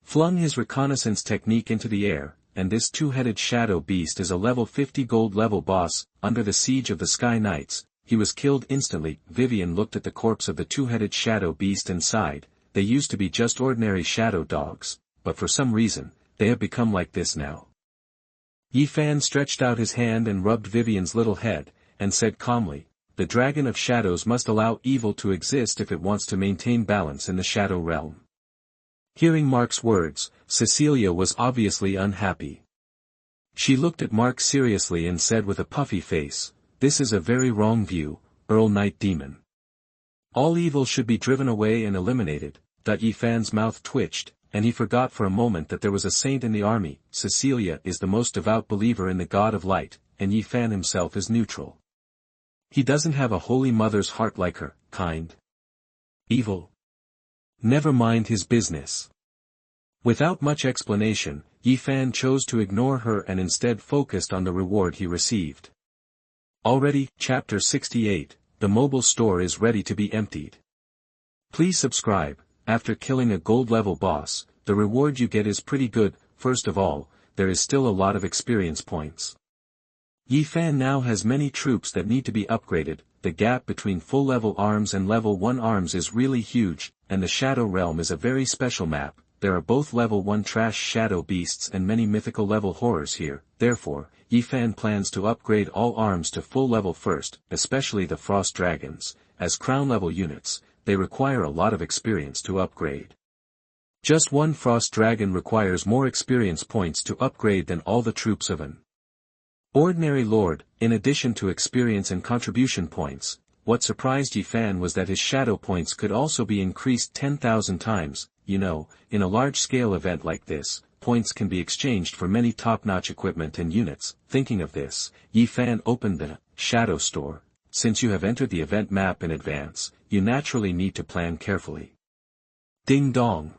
flung his reconnaissance technique into the air, and this two-headed shadow beast is a level 50 gold level boss. Under the siege of the Sky Knights, he was killed instantly. Vivian looked at the corpse of the two-headed shadow beast and sighed. They used to be just ordinary shadow dogs, but for some reason, they have become like this now. Yifan stretched out his hand and rubbed Vivian's little head, and said calmly, the Dragon of Shadows must allow evil to exist if it wants to maintain balance in the shadow realm. Hearing Mark's words, Cecilia was obviously unhappy. She looked at Mark seriously and said with a puffy face, this is a very wrong view, Earl Knight Demon. All evil should be driven away and eliminated. Yifan's mouth twitched, and he forgot for a moment that there was a saint in the army. Cecilia is the most devout believer in the God of Light, and Yifan himself is neutral. He doesn't have a holy mother's heart like her, kind. Evil. Never mind his business. Without much explanation, Yifan chose to ignore her and instead focused on the reward he received. Already, Chapter 68, the mobile store is ready to be emptied. Please subscribe. After killing a gold level boss, the reward you get is pretty good. First of all, there is still a lot of experience points. Yifan now has many troops that need to be upgraded. The gap between full level arms and level 1 arms is really huge, and the Shadow Realm is a very special map. There are both level 1 trash shadow beasts and many mythical level horrors here. Therefore, Yifan plans to upgrade all arms to full level first, especially the frost dragons. As crown level units, they require a lot of experience to upgrade. Just one frost dragon requires more experience points to upgrade than all the troops of an ordinary lord. In addition to experience and contribution points, what surprised Yifan was that his shadow points could also be increased 10,000 times. In a large-scale event like this, points can be exchanged for many top-notch equipment and units. Thinking of this, Yifan opened the Shadow Store. Since you have entered the event map in advance, you naturally need to plan carefully. Ding dong.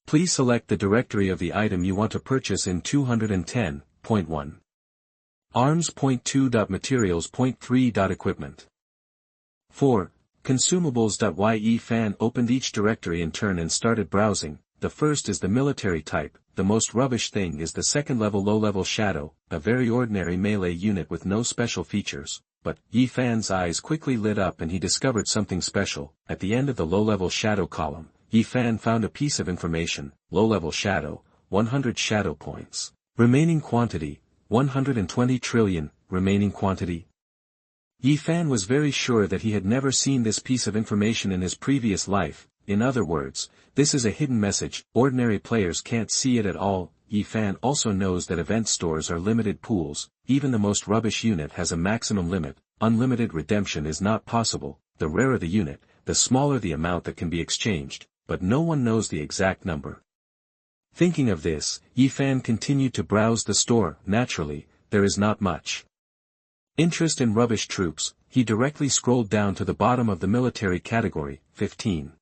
Please select the directory of the item you want to purchase in 210.1. arms.2.materials.3.equipment. 4. Consumables.ye fan opened each directory in turn and started browsing. The first is the military type. The most rubbish thing is the second level low-level shadow, a very ordinary melee unit with no special features. But Yi Fan's eyes quickly lit up and he discovered something special. At the end of the low-level shadow column, Yi Fan found a piece of information. Low-level shadow, 100 shadow points. Remaining quantity, 120 trillion. Remaining quantity. Yi Fan was very sure that he had never seen this piece of information in his previous life. In other words, this is a hidden message. Ordinary players can't see it at all. Yi Fan also knows that event stores are limited pools. Even the most rubbish unit has a maximum limit. Unlimited redemption is not possible. The rarer the unit, the smaller the amount that can be exchanged, but no one knows the exact number. Thinking of this, Yi Fan continued to browse the store. Naturally, there is not much interest in rubbish troops. He directly scrolled down to the bottom of the military category. 15.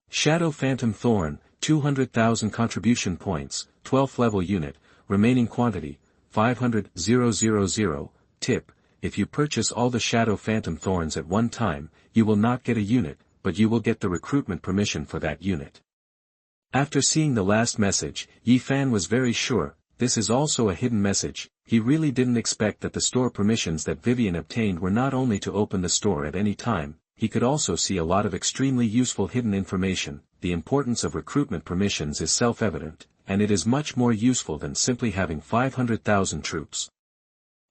Shadow Phantom Thorn, 200,000 contribution points, 12th level unit, remaining quantity, 500,000. Tip: if you purchase all the Shadow Phantom Thorns at one time, you will not get a unit, but you will get the recruitment permission for that unit. After seeing the last message, Yi Fan was very sure, this is also a hidden message. He really didn't expect that the store permissions that Vivian obtained were not only to open the store at any time, he could also see a lot of extremely useful hidden information. The importance of recruitment permissions is self-evident, and it is much more useful than simply having 500,000 troops.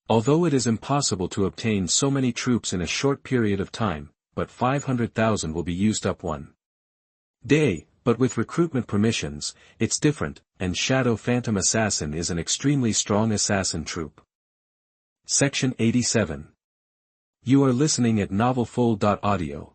Although it is impossible to obtain so many troops in a short period of time, but 500,000 will be used up one day. But with recruitment permissions, it's different, and Shadow Phantom Assassin is an extremely strong assassin troop. Section 87. You are listening at novelfull.audio.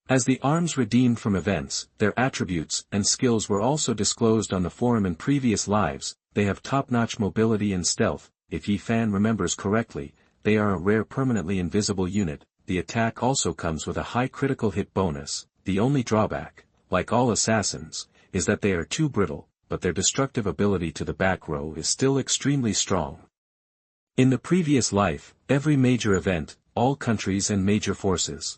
As the arms redeemed from events, their attributes and skills were also disclosed on the forum in previous lives. They have top-notch mobility and stealth. If Yi Fan remembers correctly, they are a rare permanently invisible unit. The attack also comes with a high critical hit bonus. The only drawback, like all assassins, is that they are too brittle, but their destructive ability to the back row is still extremely strong. In the previous life, every major event, all countries and major forces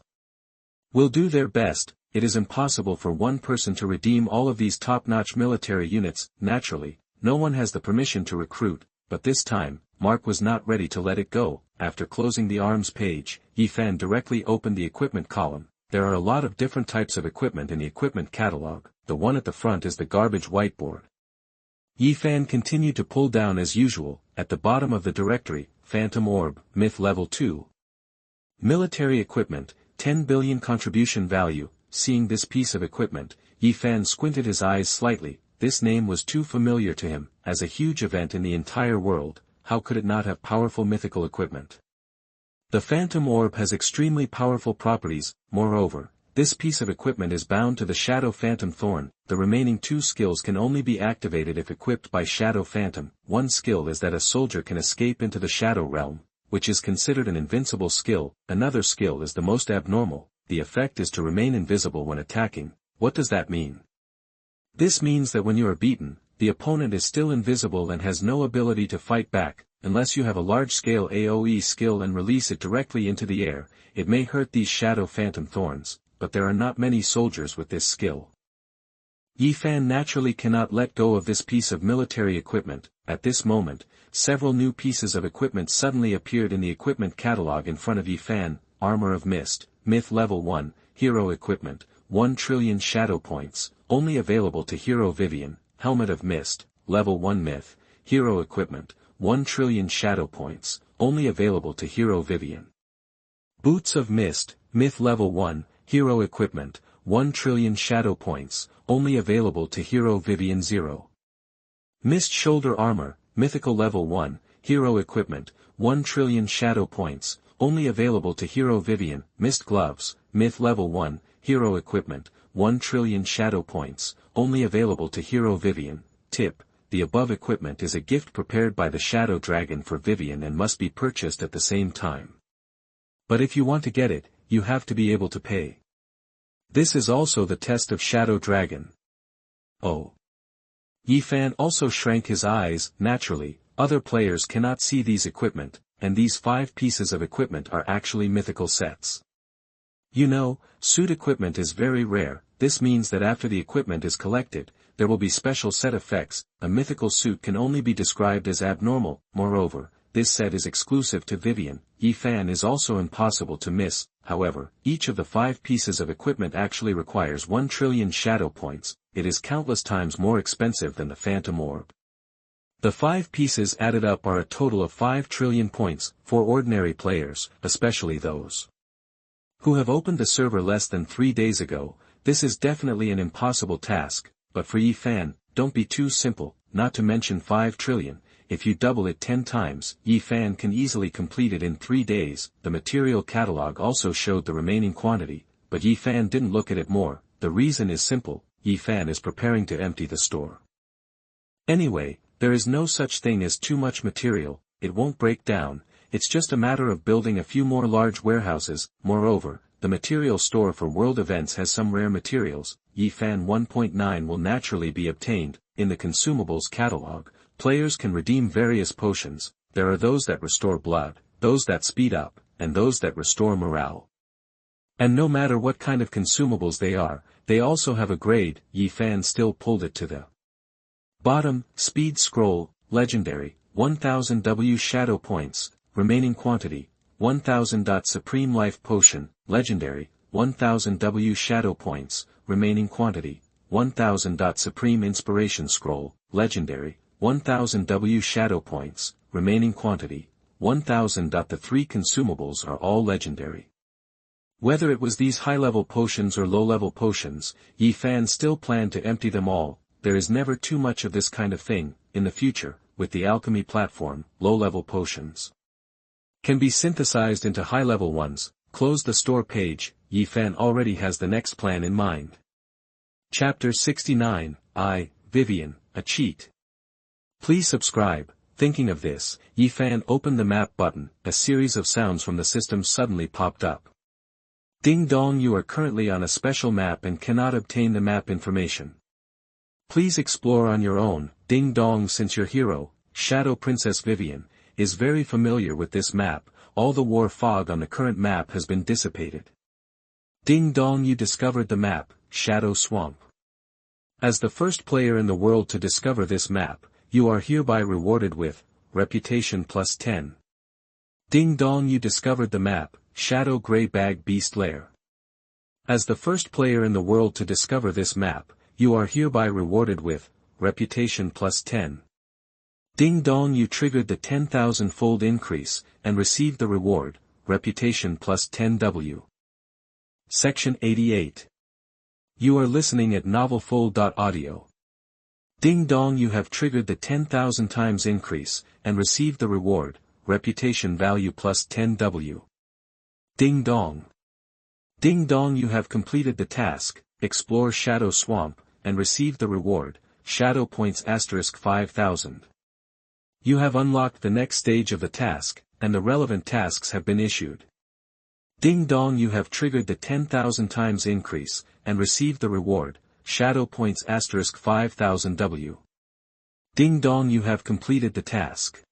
will do their best. It is impossible for one person to redeem all of these top-notch military units. Naturally, no one has the permission to recruit, but this time, Mark was not ready to let it go. After closing the arms page, Yi Fan directly opened the equipment column. There are a lot of different types of equipment in the equipment catalog. The one at the front is the garbage whiteboard. Yi Fan continued to pull down as usual. At the bottom of the directory, Phantom Orb, Myth Level 2. Military equipment, 10 billion contribution value. Seeing this piece of equipment, Yi Fan squinted his eyes slightly. This name was too familiar to him. As a huge event in the entire world, how could it not have powerful mythical equipment? The Phantom Orb has extremely powerful properties. Moreover, this piece of equipment is bound to the Shadow Phantom Thorn. The remaining two skills can only be activated if equipped by Shadow Phantom. One skill is that a soldier can escape into the Shadow Realm, which is considered an invincible skill. Another skill is the most abnormal. The effect is to remain invisible when attacking. What does that mean? This means that when you are beaten, the opponent is still invisible and has no ability to fight back. Unless you have a large-scale AoE skill and release it directly into the air, it may hurt these Shadow Phantom Thorns, but there are not many soldiers with this skill. Yi Fan naturally cannot let go of this piece of military equipment. At this moment, several new pieces of equipment suddenly appeared in the equipment catalog in front of Yi Fan. Armor of Mist, Myth Level 1, Hero Equipment, 1 trillion shadow points, only available to Hero Vivian. Helmet of Mist, Level 1 Myth, Hero Equipment, 1 trillion shadow points, only available to Hero Vivian. Boots of Mist, Myth Level 1, Hero Equipment, 1 trillion shadow points, only available to Hero Vivian 0. Mist Shoulder Armor, Mythical Level 1, Hero Equipment, 1 trillion shadow points, only available to Hero Vivian. Mist Gloves, Myth Level 1, Hero Equipment, 1 trillion shadow points, only available to Hero Vivian. Tip: the above equipment is a gift prepared by the Shadow Dragon for Vivian and must be purchased at the same time. But if you want to get it, you have to be able to pay. This is also the test of Shadow Dragon. Oh. Yifan also shrank his eyes. Naturally, other players cannot see these equipment, and these 5 pieces of equipment are actually mythical sets. You know, suit equipment is very rare. This means that after the equipment is collected, there will be special set effects. A mythical suit can only be described as abnormal. Moreover, this set is exclusive to Vivian. Yifan is also impossible to miss. However, each of the 5 pieces of equipment actually requires 1 trillion shadow points. It is countless times more expensive than the Phantom Orb. The 5 pieces added up are a total of 5 trillion points. For ordinary players, especially those who have opened the server less than 3 days ago, this is definitely an impossible task. But for Yifan, don't be too simple. Not to mention 5 trillion. If you double it 10 times, Yifan can easily complete it in 3 days. The material catalog also showed the remaining quantity, but Yifan didn't look at it more. The reason is simple: Yifan is preparing to empty the store. Anyway, there is no such thing as too much material. It won't break down. It's just a matter of building a few more large warehouses. Moreover, the material store for world events has some rare materials. Yifan 1.9 will naturally be obtained. In the consumables catalog, players can redeem various potions. There are those that restore blood, those that speed up, and those that restore morale. And no matter what kind of consumables they are, they also have a grade. Yifan still pulled it to the bottom. Speed scroll, legendary, 1000 W shadow points, remaining quantity, 1000. Supreme life potion, legendary, 1000 W shadow points, remaining quantity, 1000. Supreme inspiration scroll, legendary, 1000 W shadow points, remaining quantity, 1000. The 3 consumables are all legendary. Whether it was these high-level potions or low-level potions, Yifan still planned to empty them all. There is never too much of this kind of thing. In the future, with the alchemy platform, low-level potions can be synthesized into high-level ones. Close the store page. Yifan already has the next plan in mind. Chapter 69, Vivian, a cheat. Please subscribe. Thinking of this, Yifan opened the map button. A series of sounds from the system suddenly popped up. Ding dong, you are currently on a special map and cannot obtain the map information. Please explore on your own. Ding dong, since your hero, Shadow Princess Vivian, is very familiar with this map, all the war fog on the current map has been dissipated. Ding dong, you discovered the map, Shadow Swamp. As the first player in the world to discover this map, you are hereby rewarded with reputation plus 10. Ding dong, you discovered the map, Shadow Grey Bag Beast Lair. As the first player in the world to discover this map, you are hereby rewarded with reputation plus 10. Ding dong, you triggered the 10,000-fold increase, and received the reward, reputation plus 10 W. Section 88. You are listening at novelfull.audio. Ding dong, you have triggered the 10,000 times increase, and received the reward, reputation value plus 10 W. Ding dong. Ding dong, you have completed the task, explore Shadow Swamp, and received the reward, shadow points * 5,000. You have unlocked the next stage of the task, and the relevant tasks have been issued. Ding dong, you have triggered the 10,000 times increase, and received the reward, shadow points * 5,000 W. Ding dong, you have completed the task.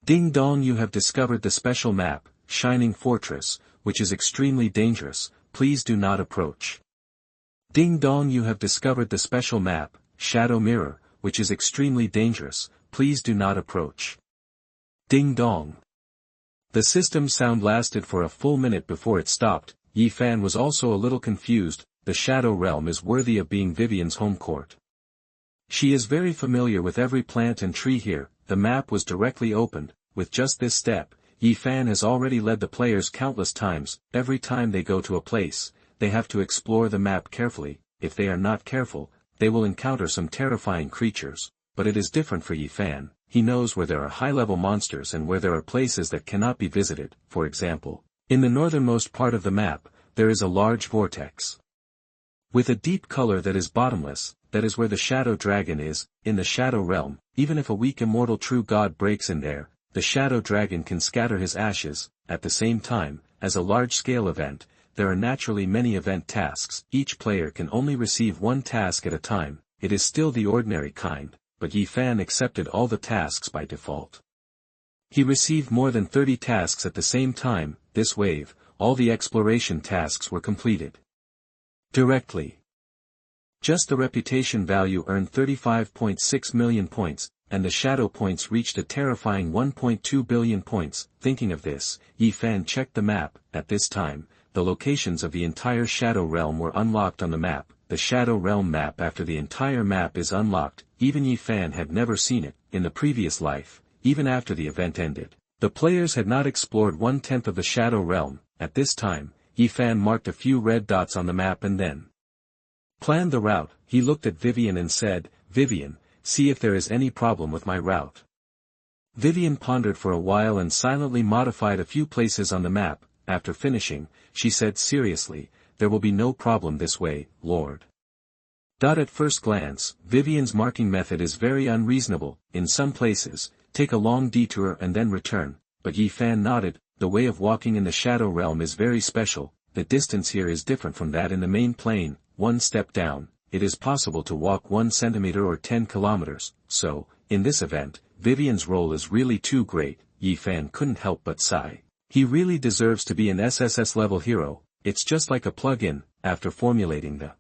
Ding dong, you have discovered the special map, Shining Fortress, which is extremely dangerous. Please do not approach. Ding dong, you have discovered the special map, Shadow Mirror, which is extremely dangerous. Please do not approach. Ding dong. The system sound lasted for a full minute before it stopped. Yifan was also a little confused. The Shadow Realm is worthy of being Vivian's home court. She is very familiar with every plant and tree here. The map was directly opened. With just this step, Yifan has already led the players countless times. Every time they go to a place, they have to explore the map carefully. If they are not careful, they will encounter some terrifying creatures. But it is different for Yifan. He knows where there are high-level monsters and where there are places that cannot be visited. For example, in the northernmost part of the map, there is a large vortex with a deep color that is bottomless. that is where the shadow dragon is, in the shadow realm. Even if a weak immortal true god breaks in there, the shadow dragon can scatter his ashes. At the same time, as a large-scale event, there are naturally many event tasks. Each player can only receive one task at a time. It is still the ordinary kind, but Yi Fan accepted all the tasks by default. He received more than 30 tasks at the same time. This wave, all the exploration tasks were completed directly. Just the reputation value earned 35.6 million points, and the shadow points reached a terrifying 1.2 billion points. Thinking of this, Yi Fan checked the map. At this time, the locations of the entire shadow realm were unlocked on the map. The shadow realm map after the entire map is unlocked. Even Yi Fan had never seen it, in the previous life, even after the event ended. The players had not explored 1/10 of the shadow realm. At this time, Yi Fan marked a few red dots on the map and then planned the route. He looked at Vivian and said, "Vivian, see if there is any problem with my route." Vivian pondered for a while and silently modified a few places on the map. After finishing, she said seriously, "There will be no problem this way, Lord." At first glance, Vivian's marking method is very unreasonable. In some places, take a long detour and then return, but Yi Fan nodded. The way of walking in the shadow realm is very special. The distance here is different from that in the main plane. One step down, it is possible to walk 1 centimeter or 10 kilometers, so, in this event, Vivian's role is really too great. Yi Fan couldn't help but sigh. He really deserves to be an SSS-level hero. It's just like a plug-in. After formulating the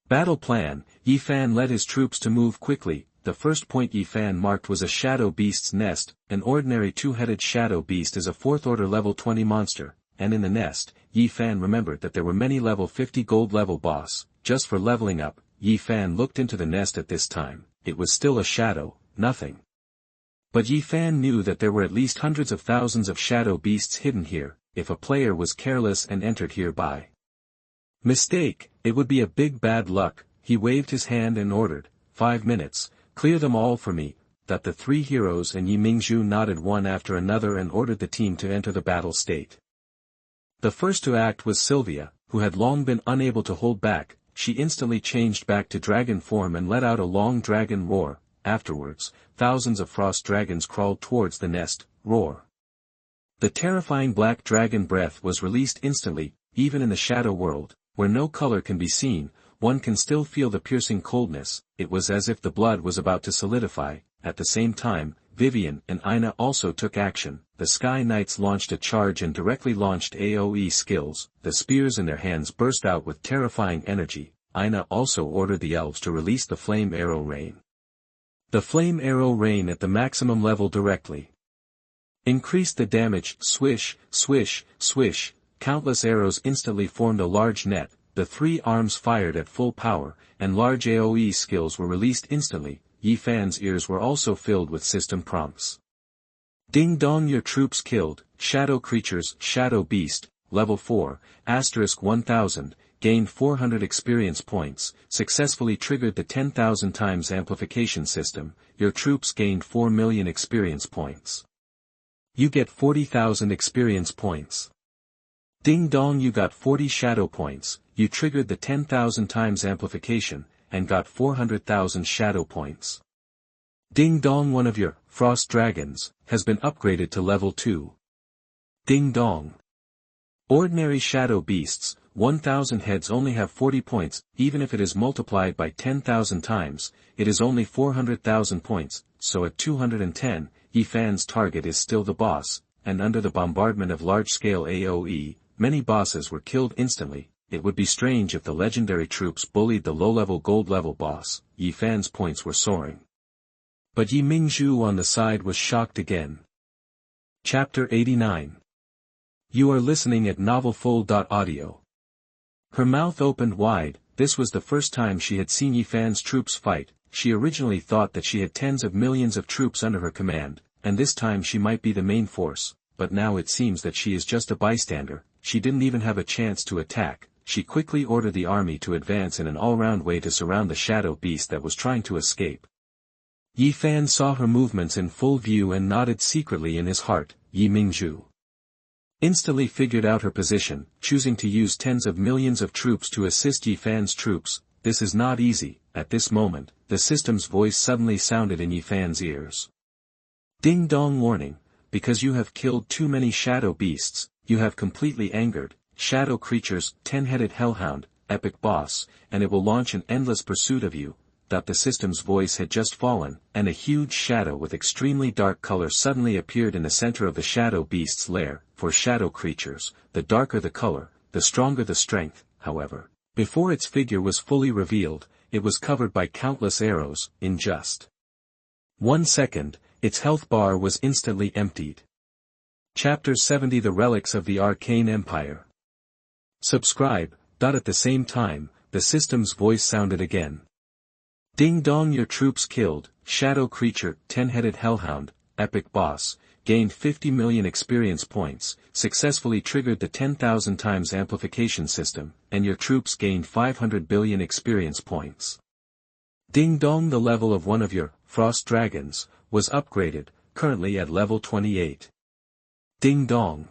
battle plan, Yi Fan led his troops to move quickly. The first point Yi Fan marked was a shadow beast's nest. An ordinary two-headed shadow beast is a 4th-order level 20 monster, and in the nest, Yi Fan remembered that there were many level 50 gold level boss. Just for leveling up, Yi Fan looked into the nest at this time. It was still a shadow, nothing. But Yi Fan knew that there were at least hundreds of thousands of shadow beasts hidden here. If a player was careless and entered here by mistake, it would be a big bad luck. He waved his hand and ordered, 5 minutes. Clear them all for me. That the 3 heroes and Yi Mingzhu nodded one after another and ordered the team to enter the battle state. The first to act was Sylvia, who had long been unable to hold back. She instantly changed back to dragon form and let out a long dragon roar. Afterwards, thousands of frost dragons crawled towards the nest. Roar. The terrifying black dragon breath was released instantly. Even in the shadow world, where no color can be seen, one can still feel the piercing coldness. It was as if the blood was about to solidify. At the same time, Vivian and Ina also took action. The Sky Knights launched a charge and directly launched AoE skills. The spears in their hands burst out with terrifying energy. Ina also ordered the elves to release the flame arrow rain. The flame arrow rain at the maximum level directly increased the damage. Swish, swish, swish. Countless arrows instantly formed a large net. The 3 arms fired at full power, and large AoE skills were released instantly. Yi Fan's ears were also filled with system prompts. Ding dong, your troops killed. Shadow creatures, shadow beast, level 4, asterisk 1000, gained 400 experience points, successfully triggered the 10,000 times amplification system. Your troops gained 4 million experience points. You get 40,000 experience points. Ding dong, you got 40 shadow points. You triggered the 10,000 times amplification, and got 400,000 shadow points. Ding dong, one of your frost dragons has been upgraded to level 2. Ding dong. Ordinary shadow beasts, 1,000 heads only have 40 points. Even if it is multiplied by 10,000 times, it is only 400,000 points, so at 210, Yi Fan's target is still the boss, and under the bombardment of large-scale AoE, many bosses were killed instantly. It would be strange if the legendary troops bullied the low-level gold-level boss. Yi Fan's points were soaring. But Yi Mingzhu on the side was shocked again. Chapter 89. You are listening at novelfull.audio. Her mouth opened wide. This was the first time she had seen Yi Fan's troops fight. She originally thought that she had tens of millions of troops under her command, and this time she might be the main force, but now it seems that she is just a bystander. She didn't even have a chance to attack. She quickly ordered the army to advance in an all-round way to surround the shadow beast that was trying to escape. Yi Fan saw her movements in full view and nodded secretly in his heart. Yi Mingzhu instantly figured out her position, choosing to use tens of millions of troops to assist Yi Fan's troops. this is not easy." At this moment, the system's voice suddenly sounded in Yifan's ears. "Ding dong warning, because you have killed too many shadow beasts, you have completely angered shadow creatures, 10-headed hellhound, epic boss, and it will launch an endless pursuit of you." That the system's voice had just fallen, and a huge shadow with extremely dark color suddenly appeared in the center of the shadow beast's lair. For shadow creatures, the darker the color, the stronger the strength. However, before its figure was fully revealed, it was covered by countless arrows. In just 1 second, its health bar was instantly emptied. Chapter 70: The Relics of the Arcane Empire. Subscribe. At the same time, the system's voice sounded again. "Ding dong, your troops killed, shadow creature, 10-headed hellhound, epic boss, gained 50 million experience points, successfully triggered the 10,000 times amplification system, and your troops gained 500 billion experience points. Ding dong, the level of one of your frost dragons was upgraded, currently at level 28. Ding dong.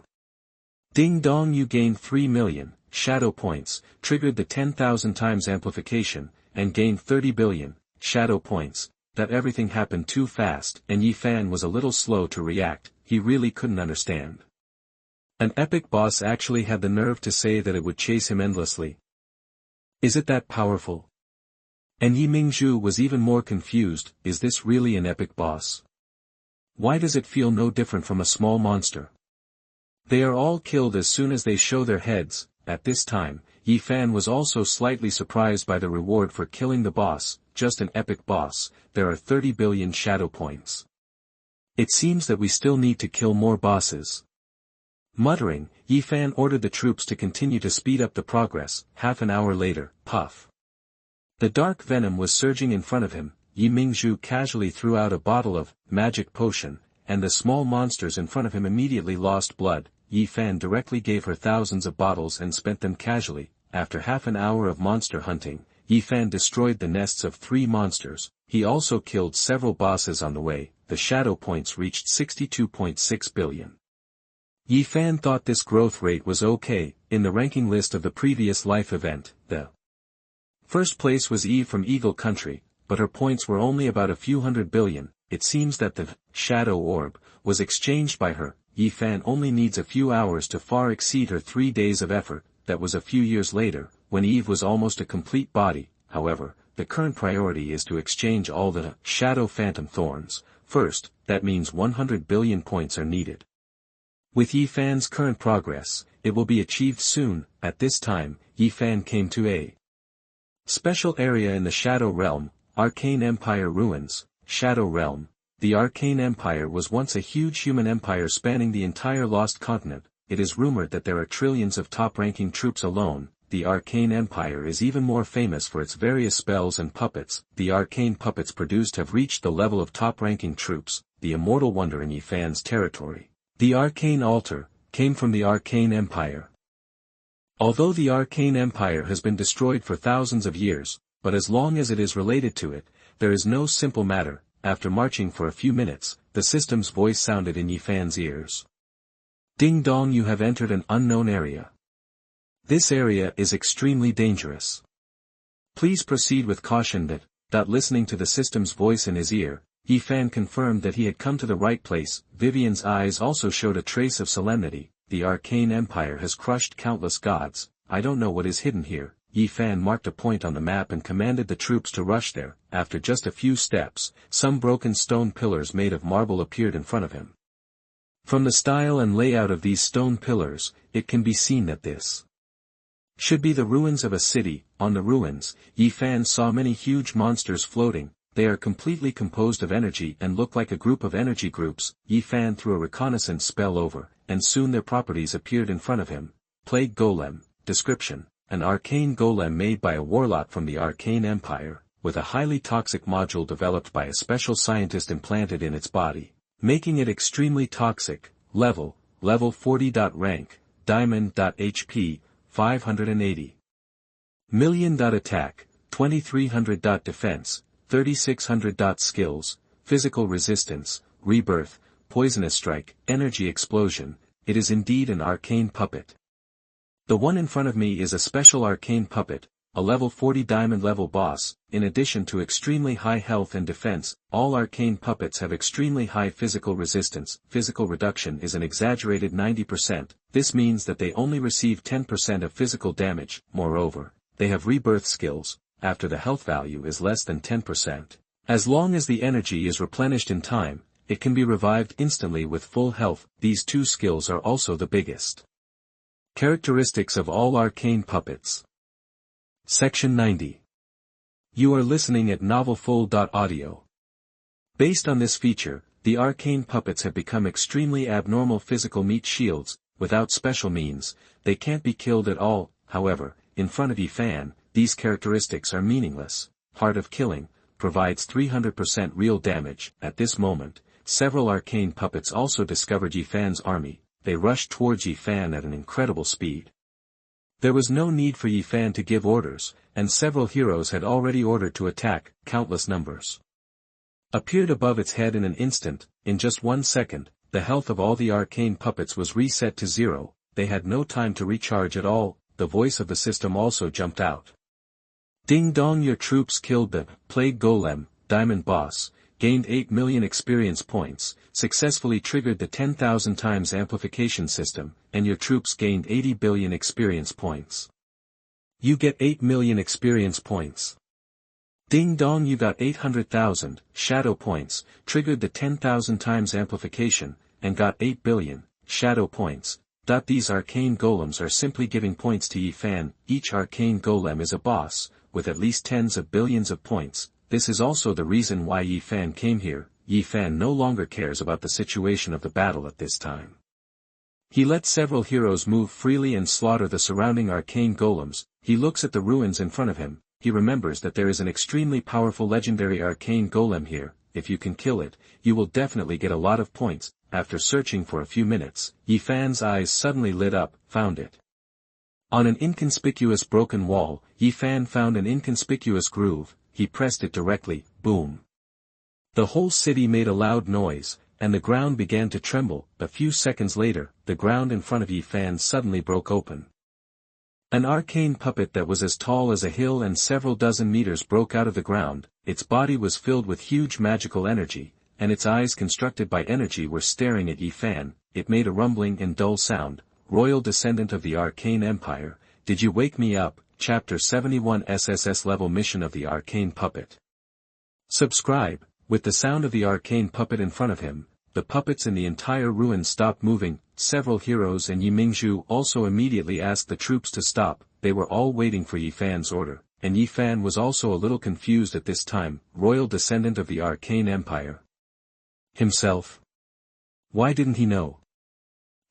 Ding dong, you gained 3 million shadow points, triggered the 10,000 times amplification, and gained 30 billion shadow points." That everything happened too fast, and Yifan was a little slow to react. He really couldn't understand. An epic boss actually had the nerve to say that it would chase him endlessly. Is it that powerful? And Yi Mingzhu was even more confused. Is this really an epic boss? Why does it feel no different from a small monster? They are all killed as soon as they show their heads. At this time, Yifan was also slightly surprised by the reward for killing the boss. Just an epic boss, there are 30 billion shadow points. It seems that we still need to kill more bosses. Muttering, Yifan ordered the troops to continue to speed up the progress. Half an hour later, puff. The dark venom was surging in front of him. Yi Mingzhu casually threw out a bottle of magic potion, and the small monsters in front of him immediately lost blood. Yifan directly gave her thousands of bottles and spent them casually. After half an hour of monster hunting, Yifan destroyed the nests of 3 monsters. He also killed several bosses on the way. The shadow points reached 62.6 billion. Yifan thought this growth rate was okay. In the ranking list of the previous life event, the first place was Eve from Eagle Country, but her points were only about a few hundred billion. It seems that the shadow orb was exchanged by her. Yifan only needs a few hours to far exceed her 3 days of effort. That was a few years later, when Eve was almost a complete body. However, the current priority is to exchange all the shadow phantom thorns. First, that means 100 billion points are needed. With Yifan's current progress, it will be achieved soon. At this time, Yifan came to a special area in the Shadow Realm, Arcane Empire Ruins. Shadow Realm. The Arcane Empire was once a huge human empire spanning the entire Lost Continent. It is rumored that there are trillions of top-ranking troops alone. The Arcane Empire is even more famous for its various spells and puppets. The arcane puppets produced have reached the level of top-ranking troops, the immortal wonder in Yifan's territory. The Arcane Altar came from the Arcane Empire. Although the Arcane Empire has been destroyed for thousands of years, but as long as it is related to it, there is no simple matter. After marching for a few minutes, the system's voice sounded in Yifan's ears. Ding dong, you have entered an unknown area. This area is extremely dangerous. Please proceed with caution. Listening to the system's voice in his ear, Yifan confirmed that he had come to the right place. Vivian's eyes also showed a trace of solemnity. The Arcane Empire has crushed countless gods. I don't know what is hidden here. Yifan marked a point on the map and commanded the troops to rush there. After just a few steps, some broken stone pillars made of marble appeared in front of him. From the style and layout of these stone pillars, it can be seen that this should be the ruins of a city. On the ruins, Yifan saw many huge monsters floating. They are completely composed of energy and look like a group of energy groups. Yifan threw a reconnaissance spell over, and soon their properties appeared in front of him. Plague Golem. Description: an arcane golem made by a warlock from the Arcane Empire, with a highly toxic module developed by a special scientist implanted in its body, making it extremely toxic. Level 40. Rank, Diamond. HP, 580 million. Attack, 2300. Defense, 3600. Skills, Physical Resistance, Rebirth, Poisonous Strike, Energy Explosion. It is indeed an arcane puppet. The one in front of me is a special arcane puppet. a level 40 diamond level boss. In addition to extremely high health and defense, all arcane puppets have extremely high physical resistance. Physical reduction is an exaggerated 90%, this means that they only receive 10% of physical damage. Moreover, they have rebirth skills, after the health value is less than 10%. As long as the energy is replenished in time, it can be revived instantly with full health. These two skills are also the biggest. Characteristics of all arcane puppets. Section 90. You are listening at novelfull.audio. Based on this feature, the arcane puppets have become extremely abnormal physical meat shields. Without special means, they can't be killed at all. However, in front of Yifan, these characteristics are meaningless. Heart of Killing provides 300% real damage. At this moment, several arcane puppets also discovered Yifan's army. They rushed towards Yifan at an incredible speed. There was no need for Yifan to give orders, and several heroes had already ordered to attack. Countless numbers appeared above its head in an instant. In just 1 second, the health of all the arcane puppets was reset to 0. They had no time to recharge at all. The voice of the system also jumped out. Ding dong, your troops killed the Plague Golem, Diamond Boss, gained 8 million experience points, successfully triggered the 10,000 times amplification system, and your troops gained 80 billion experience points. You get 8 million experience points. Ding dong, you got 800,000 shadow points, triggered the 10,000 times amplification, and got 8 billion shadow points. These arcane golems are simply giving points to Yifan. Each arcane golem is a boss, with at least tens of billions of points. This is also the reason why Yifan came here. Yifan no longer cares about the situation of the battle at this time. He lets several heroes move freely and slaughter the surrounding arcane golems. He looks at the ruins in front of him. He remembers that there is an extremely powerful legendary arcane golem here. If you can kill it, you will definitely get a lot of points. After searching for a few minutes, Yifan's eyes suddenly lit up. Found it. On an inconspicuous broken wall, Yifan found an inconspicuous groove. He pressed it directly. Boom. The whole city made a loud noise, and the ground began to tremble. A few seconds later, the ground in front of Yifan suddenly broke open. An arcane puppet that was as tall as a hill and several dozen meters broke out of the ground. Its body was filled with huge magical energy, and its eyes constructed by energy were staring at Yifan. It made a rumbling and dull sound. Royal descendant of the Arcane Empire, did you wake me up? Chapter 71 SSS level mission of the Arcane Puppet. Subscribe. With the sound of the arcane puppet in front of him, the puppets in the entire ruin stopped moving. Several heroes and Yi Mingzhu also immediately asked the troops to stop. They were all waiting for Yifan's order, and Yifan was also a little confused at this time. Royal descendant of the Arcane Empire himself? Why didn't he know?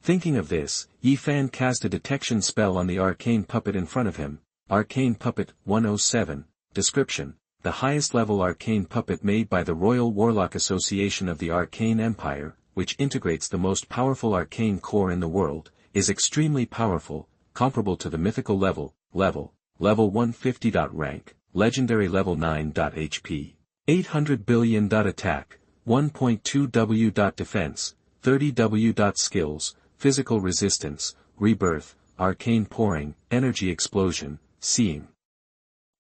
Thinking of this, Yifan cast a detection spell on the arcane puppet in front of him. Arcane Puppet 107. Description: the highest level arcane puppet made by the Royal Warlock Association of the Arcane Empire, which integrates the most powerful arcane core in the world, is extremely powerful, comparable to the mythical level 150. Rank, legendary level 9. HP, 800 billion. Attack, 1.2 W. Defense, 30 W. Skills, physical resistance, rebirth, arcane pouring, energy explosion, seeing.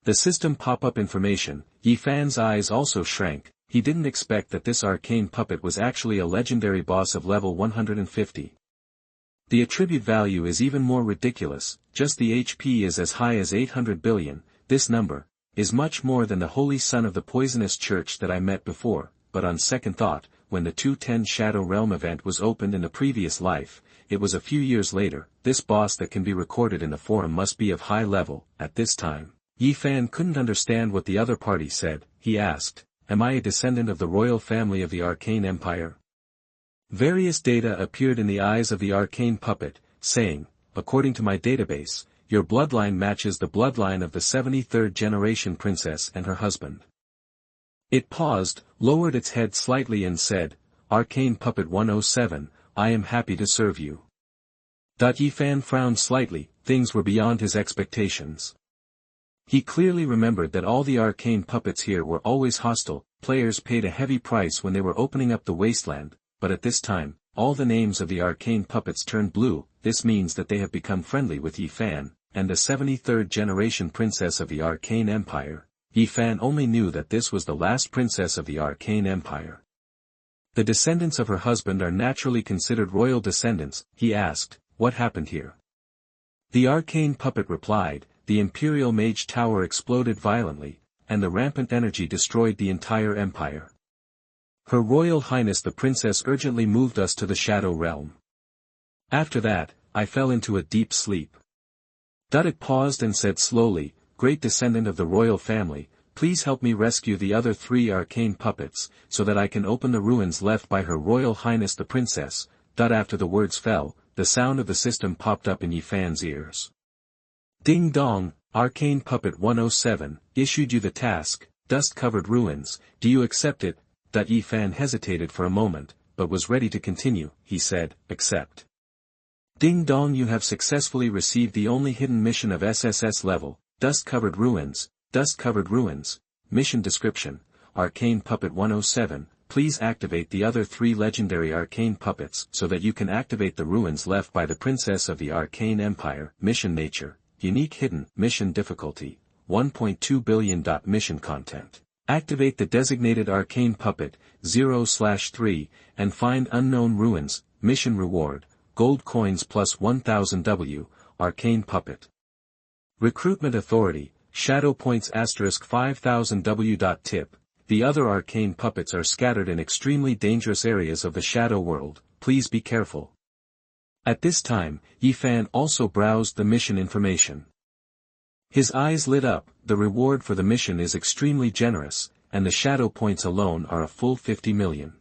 The system pop-up information. Yifan's eyes also shrank. He didn't expect that this arcane puppet was actually a legendary boss of level 150. The attribute value is even more ridiculous. Just the HP is as high as 800 billion. This number is much more than the Holy Son of the Poisonous Church that I met before, but on second thought, when the 210 Shadow Realm event was opened in the previous life, it was a few years later. This boss that can be recorded in the forum must be of high level. At this time, Yifan couldn't understand what the other party said. He asked, "Am I a descendant of the royal family of the Arcane Empire?" Various data appeared in the eyes of the arcane puppet, saying, "According to my database, your bloodline matches the bloodline of the 73rd generation princess and her husband." It paused, lowered its head slightly and said, "Arcane Puppet 107, I am happy to serve you." Yifan frowned slightly. Things were beyond his expectations. He clearly remembered that all the arcane puppets here were always hostile. Players paid a heavy price when they were opening up the wasteland, but at this time, all the names of the arcane puppets turned blue. This means that they have become friendly with Yifan. and the 73rd generation princess of the Arcane Empire. Yifan only knew that this was the last princess of the Arcane Empire. The descendants of her husband are naturally considered royal descendants. He asked, what happened here? The arcane puppet replied, the Imperial Mage Tower exploded violently, and the rampant energy destroyed the entire empire. Her Royal Highness the Princess urgently moved us to the Shadow Realm. After that, I fell into a deep sleep. Dudik paused and said slowly, great descendant of the royal family, please help me rescue the other 3 arcane puppets, so that I can open the ruins left by Her Royal Highness the Princess. After the words fell, the sound of the system popped up in Yifan's ears. Ding dong, Arcane Puppet 107, issued you the task, dust-covered ruins, do you accept it? Yifan hesitated for a moment, but was ready to continue. He said, accept. Ding dong, you have successfully received the only hidden mission of SSS level, dust-covered ruins, mission description, Arcane Puppet 107, please activate the other 3 legendary arcane puppets so that you can activate the ruins left by the Princess of the Arcane Empire. Mission nature, unique hidden, mission difficulty, 1.2 billion. Mission content. Activate the designated arcane puppet, 0/3, and find unknown ruins. Mission reward, gold coins plus 1000 W, arcane puppet. Recruitment authority, shadow points * 5000 W. Tip, the other arcane puppets are scattered in extremely dangerous areas of the shadow world, please be careful. At this time, Yifan also browsed the mission information. His eyes lit up, the reward for the mission is extremely generous, and the shadow points alone are a full 50 million.